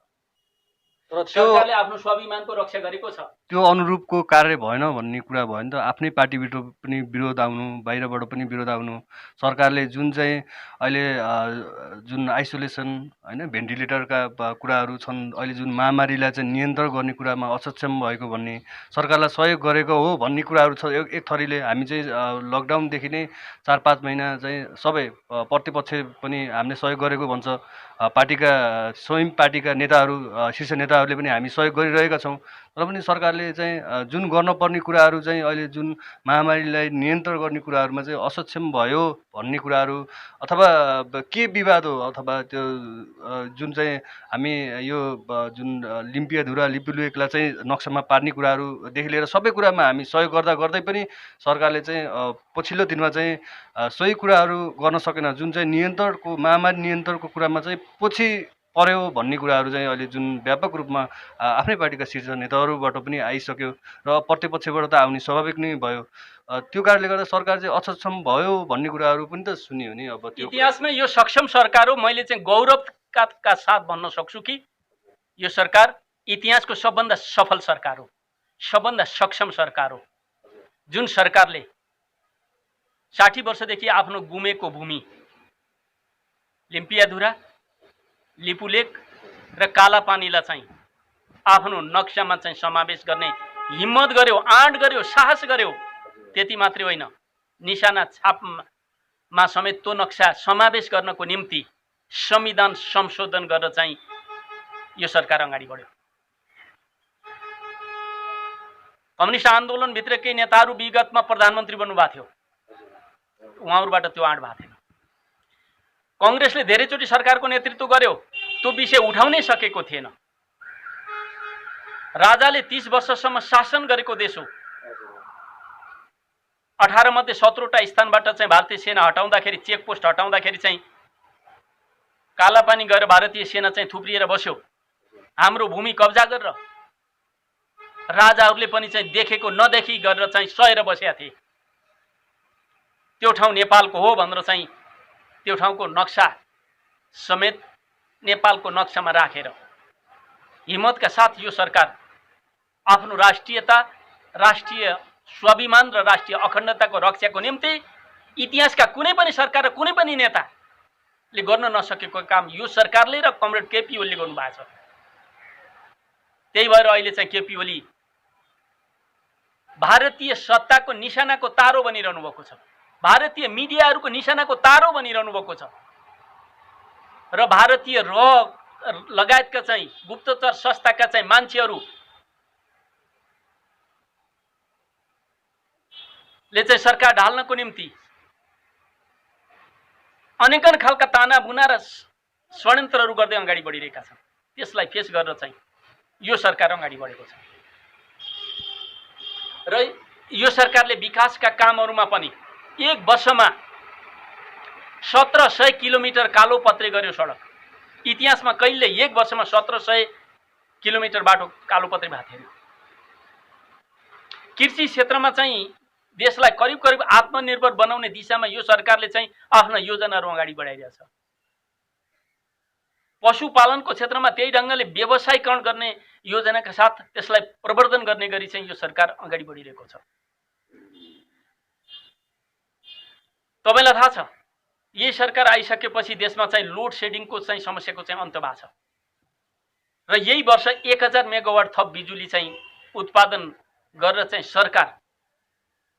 तर सरकारले आफ्नो स्वाभिमानको रक्षा गरेको छ। त्यो अनुरूपको कार्य भएन भन्ने कुरा भयो नि त। आफ्नै पार्टीभित्र पनि विरोध आउनु, बाहिरबाट पनि विरोध आउनु, सरकारले जुन चाहिँ अहिले जुन आइसोलेसन होइन भेन्टिलेटरका कुराहरू छन्, अहिले जुन महामारीलाई चाहिँ नियन्त्रण गर्ने कुरामा असक्षम भएको भन्ने, सरकारलाई सहयोग गरेको हो भन्ने कुराहरू छ। एक थरीले हामी चाहिँ लकडाउनदेखि नै 4-5 महिना चाहिँ सबै प्रतिपक्ष पनि हामीले सहयोग गरेको भन्छ। पार्टीका स्वयं पार्टीका नेताहरू, शीर्ष नेताहरूले पनि हामी सहयोग गरिरहेका छौँ। तर पनि सरकारले चाहिँ जुन गर्नुपर्ने कुराहरू चाहिँ अहिले जुन महामारीलाई नियन्त्रण गर्ने कुराहरूमा चाहिँ असक्षम भयो भन्ने कुराहरू, अथवा के विवाद हो, अथवा त्यो जुन चाहिँ हामी यो जुन लिम्पियाधुरा लिपुलेखलाई चाहिँ नक्सामा पार्ने कुराहरूदेखि लिएर सबै कुरामा हामी सहयोग गर्दा गर्दै पनि सरकारले चाहिँ पछिल्लो दिनमा चाहिँ सही कुराहरू गर्न सकेन। जुन चाहिँ नियन्त्रणको, महामारी नियन्त्रणको कुरामा चाहिँ पछि पर्यो भन्ने कुराहरू चाहिँ अहिले जुन व्यापक रूपमा आफ्नै पार्टीका शीर्ष नेताहरूबाट पनि आइसक्यो र प्रतिपक्षबाट त आउने स्वाभाविक नै भयो। त्यो कारणले गर्दा सरकार चाहिँ असक्षम भयो भन्ने कुराहरू पनि त सुनियो नि। अब त्यो इतिहासमा यो सक्षम सरकार हो। मैले चाहिँ गौरवका साथ भन्न सक्छु कि यो सरकार इतिहासको सबभन्दा सफल सरकार हो, सबभन्दा सक्षम सरकार हो। जुन सरकारले 60 वर्षदेखि आफ्नो गुमेको भूमि लिम्पियाधुरा, लिपुलेक र कालापानीलाई चाहिँ आफ्नो नक्सामा चाहिँ समावेश गर्ने हिम्मत गर्यो, आँट गर्यो, साहस गर्यो। त्यति मात्रै होइन, निशाना छापमा समेत त्यो नक्सा समावेश गर्नको निम्ति संविधान संशोधन गरेर चाहिँ यो सरकार अगाडि बढ्यो। कम्युनिस्ट आन्दोलनभित्रकै नेताहरू विगतमा प्रधानमन्त्री बन्नुभएको थियो, उहाँहरूबाट त्यो आँट भएको थिएन। कङ्ग्रेसले धेरैचोटि सरकारको नेतृत्व गर्यो, त्यो विषय उठाउनै सकेको थिएन। राजाले 30 वर्षसम्म शासन गरेको देश हो। 18 मध्ये 17वटा स्थानबाट चाहिँ भारतीय सेना हटाउँदाखेरि, चेकपोस्ट हटाउँदाखेरि चाहिँ कालापानी गएर भारतीय सेना चाहिँ थुप्रिएर बस्यो, हाम्रो भूमि कब्जा गरेर। राजाहरूले पनि चाहिँ देखेको नदेखी गरेर चाहिँ सहेर बसेका थिए। त्यो ठाउँ नेपालको हो भनेर चाहिँ त्यो ठाउँको नक्सा समेत नेपालको नक्सामा राखेर हिम्मतका साथ यो सरकार आफ्नो राष्ट्रियता, राष्ट्रिय स्वाभिमान र राष्ट्रिय अखण्डताको रक्षाको निम्ति इतिहासका कुनै पनि सरकार र कुनै पनि नेताले गर्न नसकेको काम यो सरकारले र कमरेड केपी ओलीले गर्नुभएको छ। त्यही भएर अहिले चाहिँ केपी ओली भारतीय सत्ताको निशानाको तारो बनिरहनु भएको छ, भारतीय मिडियाहरूको निशानाको तारो बनिरहनु भएको छ र भारतीय लगायतका चाहिँ गुप्तचर संस्थाका चाहिँ मान्छेहरूले चाहिँ सरकार ढाल्नको निम्ति अनेकन खालका ताना बुना र षड्यन्त्रहरू गर्दै अगाडि बढिरहेका छन्। त्यसलाई फेस गरेर चाहिँ यो सरकार अगाडि बढेको छ र यो सरकारले विकासका कामहरूमा पनि एक वर्षमा 1700 किलोमिटर कालोपत्रे गर्यो सडक। इतिहासमा कहिले एक वर्षमा 1700 किलोमिटर बाटो कालोपत्रे भएको थिएन। कृषि क्षेत्रमा चाहिँ देशलाई करिब करिब आत्मनिर्भर बनाउने दिशामा यो सरकारले चाहिँ आफ्ना योजनाहरू अगाडि बढाइरहेछ। पशुपालनको क्षेत्रमा त्यही ढङ्गले व्यवसायीकरण गर्ने योजनाका साथ त्यसलाई प्रवर्धन गर्ने गरी चाहिँ यो सरकार अगाडि बढिरहेको छ। तपाईलाई थाहा छ, यही सरकार आइसकेपछि देशमा चाहिँ लोड सेडिङको चाहिँ समस्याको चाहिँ अन्त भएको छ र यही वर्ष 1000 मेगावाट थप बिजुली चाहिँ उत्पादन गरेर चाहिँ सरकार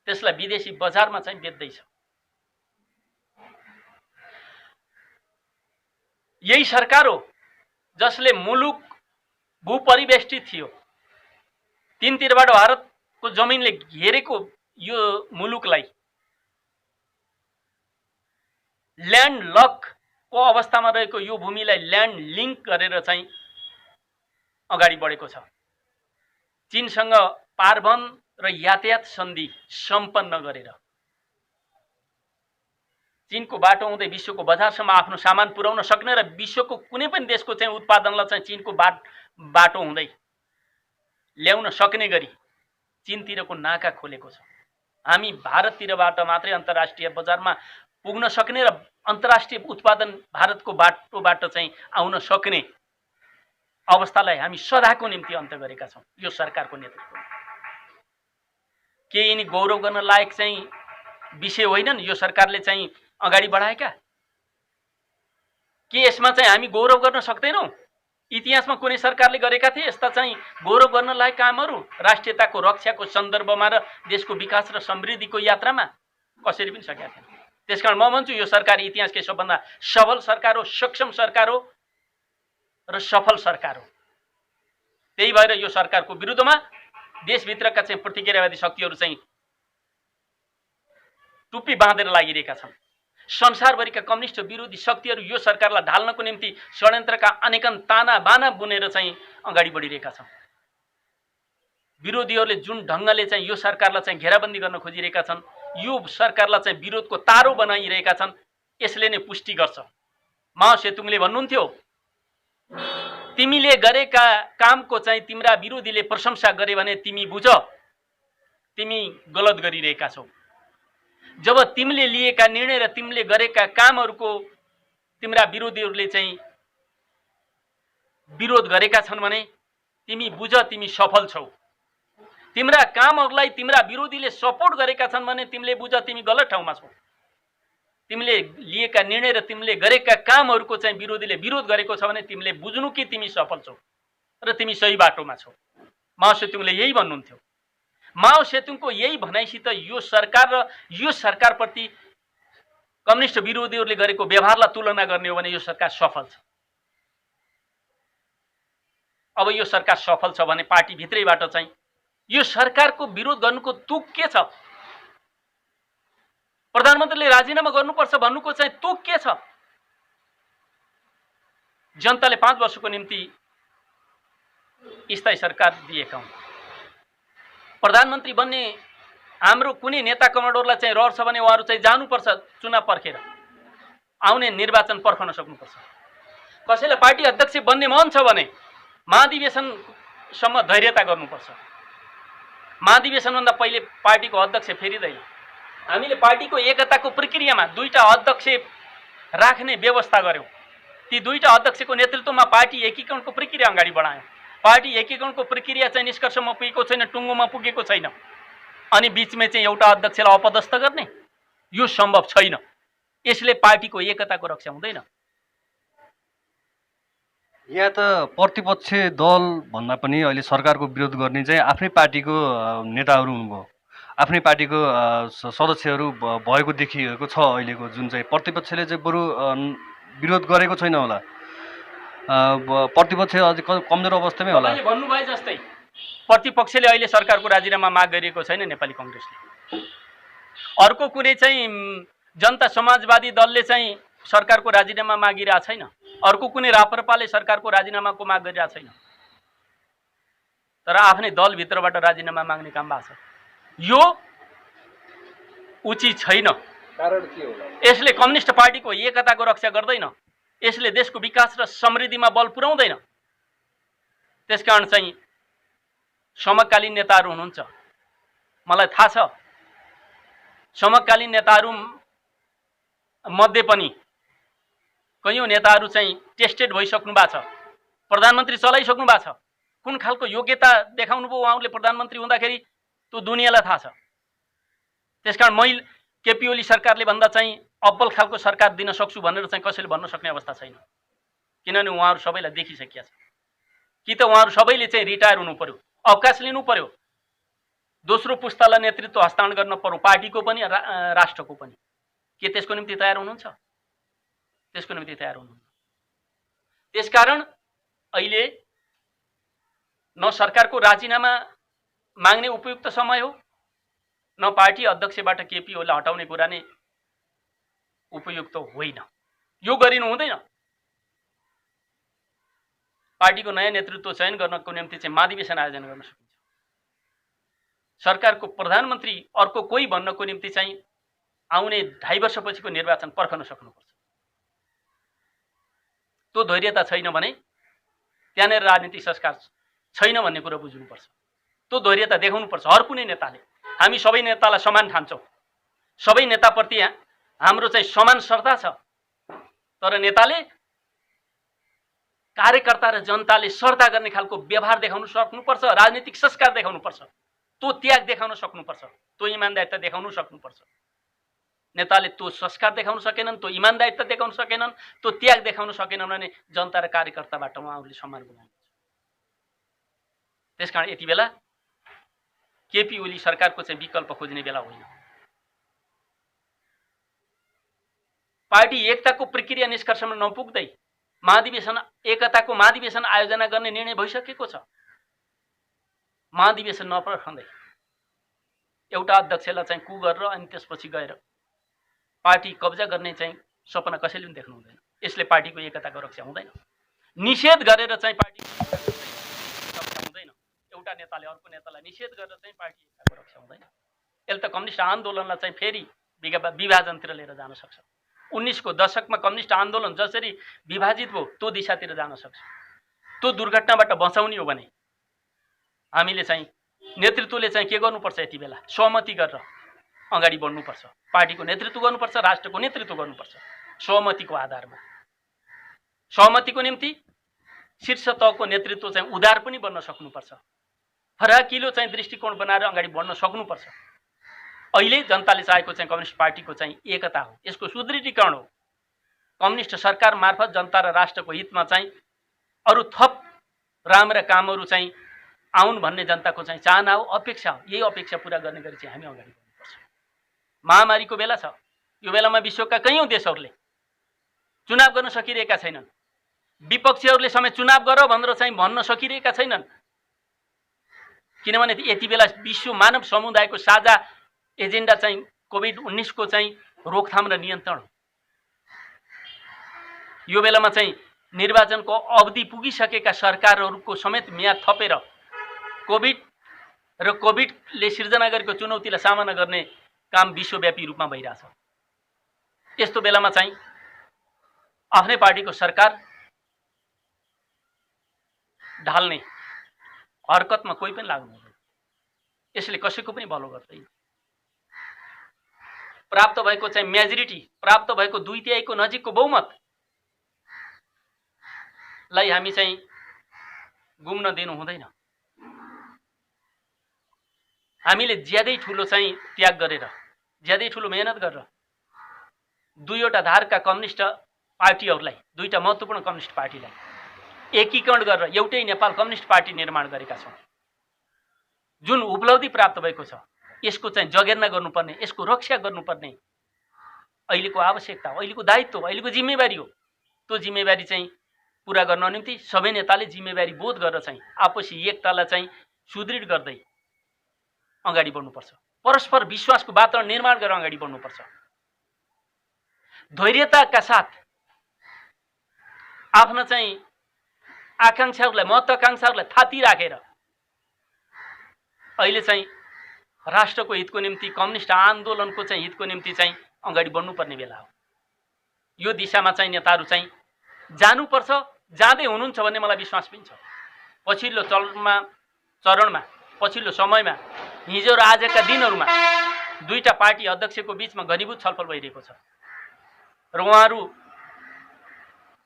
त्यसलाई विदेशी बजारमा चाहिँ बेच्दैछ। यही सरकार हो जसले मुलुक भूपरिवेष्टित थियो, तीनतिरबाट भारतको जमिनले घेरेको यो मुलुकलाई ल्यान्ड लकको अवस्थामा रहेको यो भूमिलाई ल्यान्ड लिङ्क गरेर चाहिँ अगाडि बढेको छ। चीनसँग पारवन र यातायात सन्धि सम्पन्न गरेर चीनको बाटो हुँदै विश्वको बजारसम्म आफ्नो सामान पुर्याउन सक्ने र विश्वको कुनै पनि देशको चाहिँ उत्पादनलाई चाहिँ चीनको बाटो हुँदै ल्याउन सक्ने गरी चीनतिरको नाका खोलेको छ। हामी भारततिरबाट मात्रै अन्तर्राष्ट्रिय बजारमा पुग्न सक्ने र अन्तर्राष्ट्रिय उत्पादन भारतको बाटोबाट चाहिँ आउन सक्ने अवस्थालाई हामी सदाको निम्ति अन्त गरेका छौँ यो सरकारको नेतृत्वमा। के यिनी गौरव गर्न लायक चाहिँ विषय होइनन् यो सरकारले चाहिँ अगाडि बढाएका? के यसमा चाहिँ हामी गौरव गर्न सक्दैनौँ? इतिहासमा कुनै सरकारले गरेका थिए यस्ता चाहिँ गौरव गर्न लायक कामहरू राष्ट्रियताको रक्षाको सन्दर्भमा र देशको विकास र समृद्धिको यात्रामा? कसरी पनि सकेका थिएन। त्यसकारण म भन्छु यो सरकार इतिहासकै सबभन्दा सबल सरकार हो, सक्षम सरकार हो र सफल सरकार हो। त्यही भएर यो सरकारको विरुद्धमा देशभित्रका चाहिँ प्रतिक्रियावादी शक्तिहरू चाहिँ टुप्पी बाँधेर लागिरहेका छन्। संसारभरिका कम्युनिस्ट विरोधी शक्तिहरू यो सरकारलाई ढाल्नको निम्ति षड्यन्त्रका अनेकन ताना बाना बुनेर चाहिँ अगाडि बढिरहेका छन्। विरोधीहरूले जुन ढङ्गले चाहिँ यो सरकारलाई चाहिँ घेराबन्दी गर्न खोजिरहेका छन्, यो सरकारलाई चाहिँ विरोधको तारो बनाइरहेका छन्, यसले नै पुष्टि गर्छ। माओ सेतुङले भन्नुहुन्थ्यो, तिमीले गरेका कामको चाहिँ तिम्रा विरोधीले प्रशंसा गरे भने तिमी बुझ तिमी गलत गरिरहेका छौ। जब तिमीले लिएका निर्णय र तिमीले गरेका कामहरूको तिम्रा विरोधीहरूले चाहिँ विरोध गरेका छन् भने तिमी बुझ तिमी सफल छौ। तिम्रा कामहरूलाई तिम्रा विरोधीले सपोर्ट गरेका छन् भने तिमीले बुझ तिमी गलत ठाउँमा छौ। तिमीले लिएका निर्णय र तिमीले गरेका कामहरूको चाहिँ विरोधीले विरोध गरेको छ भने तिमीले बुझ्नु कि तिमी सफल छौ र तिमी सही बाटोमा छौ। माओ सेतुङले यही भन्नुहुन्थ्यो। माओ सेतुङको यही भनाइसित यो सरकार र यो सरकारप्रति कम्युनिस्ट विरोधीहरूले गरेको व्यवहारलाई तुलना गर्ने हो भने यो सरकार सफल छ। अब यो सरकार सफल छ भने पार्टीभित्रैबाट चाहिँ यो सरकारको विरोध गर्नुको तुक के छ? प्रधानमन्त्रीले राजीनामा गर्नुपर्छ भन्नुको चाहिँ तुक के छ? जनताले 5 वर्षको निम्ति स्थायी सरकार दिएका हुन्। प्रधानमन्त्री बन्ने हाम्रो कुनै नेता कमान्डरलाई चाहिँ रहर छ भने उहाँहरू चाहिँ जानुपर्छ, चुनाव पर्खेर आउने निर्वाचन पर्खन सक्नुपर्छ। कसैलाई पार्टी अध्यक्ष बन्ने मन छ भने महाधिवेशनसम्म धैर्यता गर्नुपर्छ। महाधिवेशनभन्दा पहिले पार्टीको अध्यक्ष फेरिँदैन। हामीले पार्टीको एकताको प्रक्रियामा 2टा अध्यक्ष राख्ने व्यवस्था गर्यौँ। ती 2टा अध्यक्षको नेतृत्वमा पार्टी एकीकरणको प्रक्रिया अगाडि बढायौँ। पार्टी एकीकरणको प्रक्रिया चाहिँ निष्कर्षमा पुगेको छैन, टुङ्गोमा पुगेको छैन, अनि बिचमै चाहिँ एउटा अध्यक्षलाई अपदस्थ गर्ने यो सम्भव छैन। यसले पार्टीको एकताको रक्षा हुँदैन। यहाँ त प्रतिपक्ष दल भन्दा पनि अहिले सरकारको विरोध गर्ने चाहिँ आफ्नै पार्टीको नेताहरू हुनुभयो, आफ्नै पार्टीको सदस्यहरू भएको देखिएको छ। अहिलेको जुन चाहिँ प्रतिपक्षले चाहिँ बरु विरोध गरेको छैन होला, प्रतिपक्ष अझै कमजोर अवस्थामै होला। भन्नुभयो जस्तै प्रतिपक्षले अहिले सरकारको राजीनामा माग गरिएको छैन नेपाली कङ्ग्रेसले। अर्को कुनै चाहिँ जनता समाजवादी दलले चाहिँ सरकारको राजीनामा मागिरहेको छैन। अर्को कुनै राप्रपाले सरकारको राजीनामाको माग गरिरहेको छैन। तर आफ्नै दलभित्रबाट राजीनामा माग्ने काम भएको छ। यो उचित छैन। कारण के होला? यसले कम्युनिस्ट पार्टीको एकताको रक्षा गर्दैन। यसले देशको विकास र समृद्धिमा बल पुर्याउँदैन। त्यसकारण चाहिँ समकालीन नेताहरू हुनुहुन्छ, मलाई थाहा छ। समकालीन नेताहरू मध्ये पनि कयौँ नेताहरू चाहिँ टेस्टेड भइसक्नु भएको छ, प्रधानमन्त्री चलाइसक्नु भएको छ। कुन खालको योग्यता देखाउनु भयो उहाँहरूले प्रधानमन्त्री हुँदाखेरि त्यो दुनियाँलाई थाहा छ। त्यसकारण मैले केपी ओली सरकारले भन्दा चाहिँ अब्बल खालको सरकार दिन सक्छु भनेर चाहिँ कसैले भन्न सक्ने अवस्था छैन, किनभने उहाँहरू सबैलाई देखिसकेका छ। कि त उहाँहरू सबैले चाहिँ रिटायर हुनु पर्यो, अवकाश लिनु पर्यो, दोस्रो पुस्तालाई नेतृत्व हस्तान्तरण गर्न पर्यो, पार्टीको पनि राष्ट्रको पनि। के त्यसको निम्ति तयार हुनुहुन्छ? त्यसको निम्ति तयार हुनुहुन्छ। त्यसकारण अहिले न सरकारको राजीनामा माग्ने उपयुक्त समय हो, न पार्टी अध्यक्षबाट केपी ओलीलाई हटाउने कुरा नै उपयुक्त होइन। यो गरिनु हुँदैन। पार्टीको नयाँ नेतृत्व चयन गर्नको निम्ति चाहिँ महाधिवेशन आयोजना गर्न सकिन्छ। सरकारको प्रधानमन्त्री अर्को कोही भन्नको निम्ति चाहिँ आउने 2.5 वर्षपछिको निर्वाचन पर्खन सक्नुपर्छ। त्यो धैर्यता छैन भने त्यहाँनिर राजनीतिक संस्कार छैन भन्ने कुरा बुझ्नुपर्छ। त्यो धैर्यता देखाउनुपर्छ हर कुनै नेताले। हामी सबै नेतालाई समान ठान्छौँ, सबै नेताप्रति हाम्रो चाहिँ समान श्रद्धा छ, तर नेताले कार्यकर्ता र जनताले श्रद्धा गर्ने खालको व्यवहार देखाउन सक्नुपर्छ, राजनीतिक संस्कार देखाउनुपर्छ, त्यो त्याग देखाउन सक्नुपर्छ, त्यो इमानदारिता देखाउन सक्नुपर्छ। नेताले त्यो संस्कार देखाउन सकेनन्, त्यो इमानदारिता देखाउन सकेनन्, त्यो त्याग देखाउन सकेनन् भने जनता र कार्यकर्ताबाट उहाँहरूले सम्मान गुमाउनुहुन्छ। त्यसकारण यति बेला केपी ओली सरकारको चाहिँ विकल्प खोज्ने बेला होइन। पार्टी एकताको प्रक्रिया निष्कर्षमा नपुग्दै एकताको महाधिवेशन आयोजना गर्ने निर्णय भइसकेको छ। महाधिवेशन नपर्खँदै एउटा अध्यक्षलाई चाहिँ कु गरेर अनि त्यसपछि गएर पार्टी कब्जा गर्ने चाहिँ सपना कसैले पनि देख्नु हुँदैन। यसले पार्टीको एकताको रक्षा हुँदैन। निषेध गरेर चाहिँ पार्टी रक्षा हुँदैन। एउटा नेताले अर्को नेतालाई निषेध गरेर चाहिँ पार्टी एकताको रक्षा हुँदैन। यसले त कम्युनिस्ट आन्दोलनलाई चाहिँ फेरि विभाजनतिर लिएर जान सक्छ। 19 को दशकमा कम्युनिस्ट आन्दोलन जसरी विभाजित भयो त्यो दिशातिर जान सक्छ। त्यो दुर्घटनाबाट बचाउने हो भने हामीले चाहिँ नेतृत्वले चाहिँ के गर्नुपर्छ? यति बेला सहमति गरेर अगाडि बढ्नुपर्छ। पार्टीको नेतृत्व गर्नुपर्छ, राष्ट्रको नेतृत्व गर्नुपर्छ सहमतिको आधारमा। सहमतिको निम्ति शीर्ष तहको नेतृत्व चाहिँ उदार पनि बन्न सक्नुपर्छ, फराकिलो चाहिँ दृष्टिकोण बनाएर अगाडि बढ्न सक्नुपर्छ। अहिले जनताले चाहेको चाहिँ कम्युनिस्ट पार्टीको चाहिँ एकता हो, यसको सुदृढीकरण हो। कम्युनिस्ट सरकार मार्फत जनता र राष्ट्रको हितमा चाहिँ अरू थप राम्रा कामहरू चाहिँ आउन् भन्ने जनताको चाहिँ चाहना हो, अपेक्षा हो। यही अपेक्षा पूरा गर्ने गरी चाहिँ हामी अगाडि बढ्नुपर्छ। महामारीको बेला छ। यो बेलामा विश्वका कैयौँ देशहरूले चुनाव गर्न सकिरहेका छैनन्। विपक्षीहरूले समेत चुनाव गर भनेर चाहिँ भन्न सकिरहेका छैनन्, किनभने यति बेला विश्व मानव समुदायको साझा एजेन्डा चाहिँ कोभिड-19 को चाहिँ रोकथाम र नियन्त्रण हो। यो बेलामा चाहिँ निर्वाचनको अवधि पुगिसकेका सरकारहरूको समेत म्याद थपेर कोभिडले सिर्जना गरेको चुनौतीलाई सामना गर्ने काम विश्वव्यापी रूपमा भइरहेछ। यस्तो बेलामा चाहिँ आफ्नै पार्टीको सरकार ढाल्ने हरकतमा कोही पनि लाग्नु हुँदैन। यसले कसैको पनि भलो गर्दैन। प्राप्त भएको चाहिँ मेजोरिटी, प्राप्त भएको 2/3 को नजिकको बहुमतलाई हामी चाहिँ गुम्न दिनु हुँदैन। हामीले ज्यादै ठुलो चाहिँ त्याग गरेर, ज्यादै ठुलो मेहनत गरेर दुईवटा धारका कम्युनिस्ट पार्टीहरूलाई, दुईटा महत्त्वपूर्ण कम्युनिस्ट पार्टीलाई एकीकरण गरेर एउटै नेपाल कम्युनिस्ट पार्टी निर्माण गरेका छौँ। जुन उपलब्धि प्राप्त भएको छ यसको चाहिँ जगेर्ना गर्नुपर्ने, यसको रक्षा गर्नुपर्ने अहिलेको आवश्यकता हो, अहिलेको दायित्व हो, अहिलेको जिम्मेवारी हो। त्यो जिम्मेवारी चाहिँ पुरा गर्न निम्ति सबै नेताले जिम्मेवारी बोध गरेर चाहिँ आपसी एकतालाई चाहिँ सुदृढ गर्दै अगाडि बढ्नुपर्छ। परस्पर विश्वासको वातावरण निर्माण गरेर अगाडि बढ्नुपर्छ। धैर्यताका साथ आफ्ना चाहिँ आकांक्षाहरूलाई, महत्त्वाकांक्षाहरूलाई थाती राखेर अहिले चाहिँ राष्ट्रको हितको निम्ति, कम्युनिस्ट आन्दोलनको चाहिँ हितको निम्ति चाहिँ अगाडि बढ्नुपर्ने बेला हो। यो दिशामा चाहिँ नेताहरू चाहिँ जानुपर्छ, जाँदै हुनुहुन्छ भन्ने मलाई विश्वास पनि छ। पछिल्लो चरणमा पछिल्लो समयमा हिजो र आजका दिनहरूमा दुईटा पार्टी अध्यक्षको बीचमा घनीभूत छलफल भइरहेको छ र उहाँहरू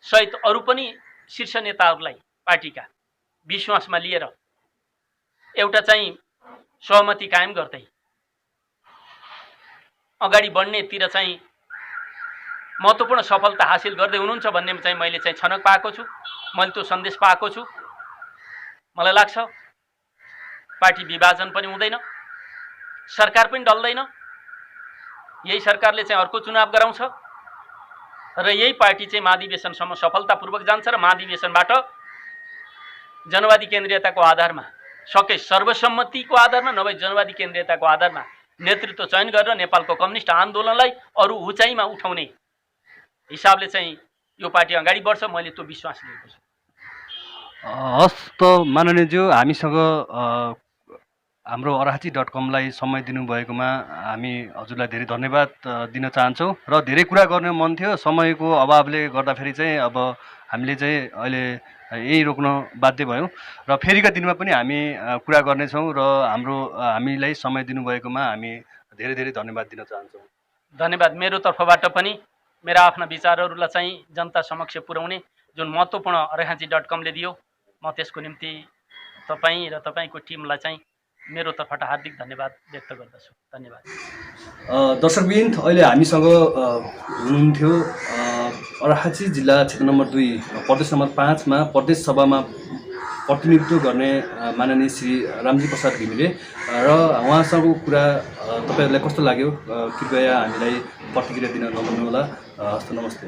सहित अरू पनि शीर्ष नेताहरूलाई पार्टीका विश्वासमा लिएर एउटा चाहिँ सहमति कायम गर्दै अगाडि बढ्नेतिर चाहिँ महत्त्वपूर्ण सफलता हासिल गर्दै हुनुहुन्छ भन्ने चाहिँ मैले चाहिँ छनक पाएको छु। मैले त्यो सन्देश पाएको छु। मलाई लाग्छ पार्टी विभाजन पनि हुँदैन, सरकार पनि डल्दैन। यही सरकारले चाहिँ अर्को चुनाव गराउँछ र यही पार्टी चाहिँ महाधिवेशनसम्म सफलतापूर्वक जान्छ र महाधिवेशनबाट जनवादी केन्द्रीयताको आधारमा, सके सर्वसम्मतिको आधारमा, नभए जनवादी केन्द्रीयताको आधारमा नेतृत्व चयन गरेर नेपालको कम्युनिस्ट आन्दोलनलाई अरू उचाइमा उठाउने हिसाबले चाहिँ यो पार्टी अगाडि बढ्छ। मैले त्यो विश्वास लिएको छु। हस् त माननीयज्यू, हामीसँग हाम्रो arahachi.com-लाई समय दिनुभएकोमा हामी हजुरलाई धेरै धन्यवाद दिन चाहन्छौँ र धेरै कुरा गर्ने मन थियो, समयको अभावले गर्दाखेरि चाहिँ अब हामीले चाहिँ अहिले यही रोक्न बाध्य भयौँ र फेरिका दिनमा पनि हामी कुरा गर्नेछौँ र हामीलाई समय दिनुभएकोमा हामी धेरै धेरै धन्यवाद दिन चाहन्छौँ। धन्यवाद। मेरो तर्फबाट पनि मेरा आफ्ना विचारहरूलाई चाहिँ जनता समक्ष पुर्याउने जुन महत्त्वपूर्ण arahachi.com-ले दियो, म त्यसको निम्ति तपाईँ र तपाईँको टिमलाई चाहिँ मेरो तर्फबाट हार्दिक धन्यवाद व्यक्त गर्दछु। धन्यवाद। दर्शकवृन्द, अहिले हामीसँग हुनुहुन्थ्यो arahachi जिल्ला क्षेत्र नम्बर 2 प्रदेश नम्बर 5 मा प्रदेश सभामा प्रतिनिधित्व गर्ने माननीय श्री रामजी प्रसाद घिमिरे र उहाँसँगको कुरा तपाईँहरूलाई कस्तो लाग्यो कृपया हामीलाई प्रतिक्रिया दिन नभुल्नुहोला। हस्त नमस्ते।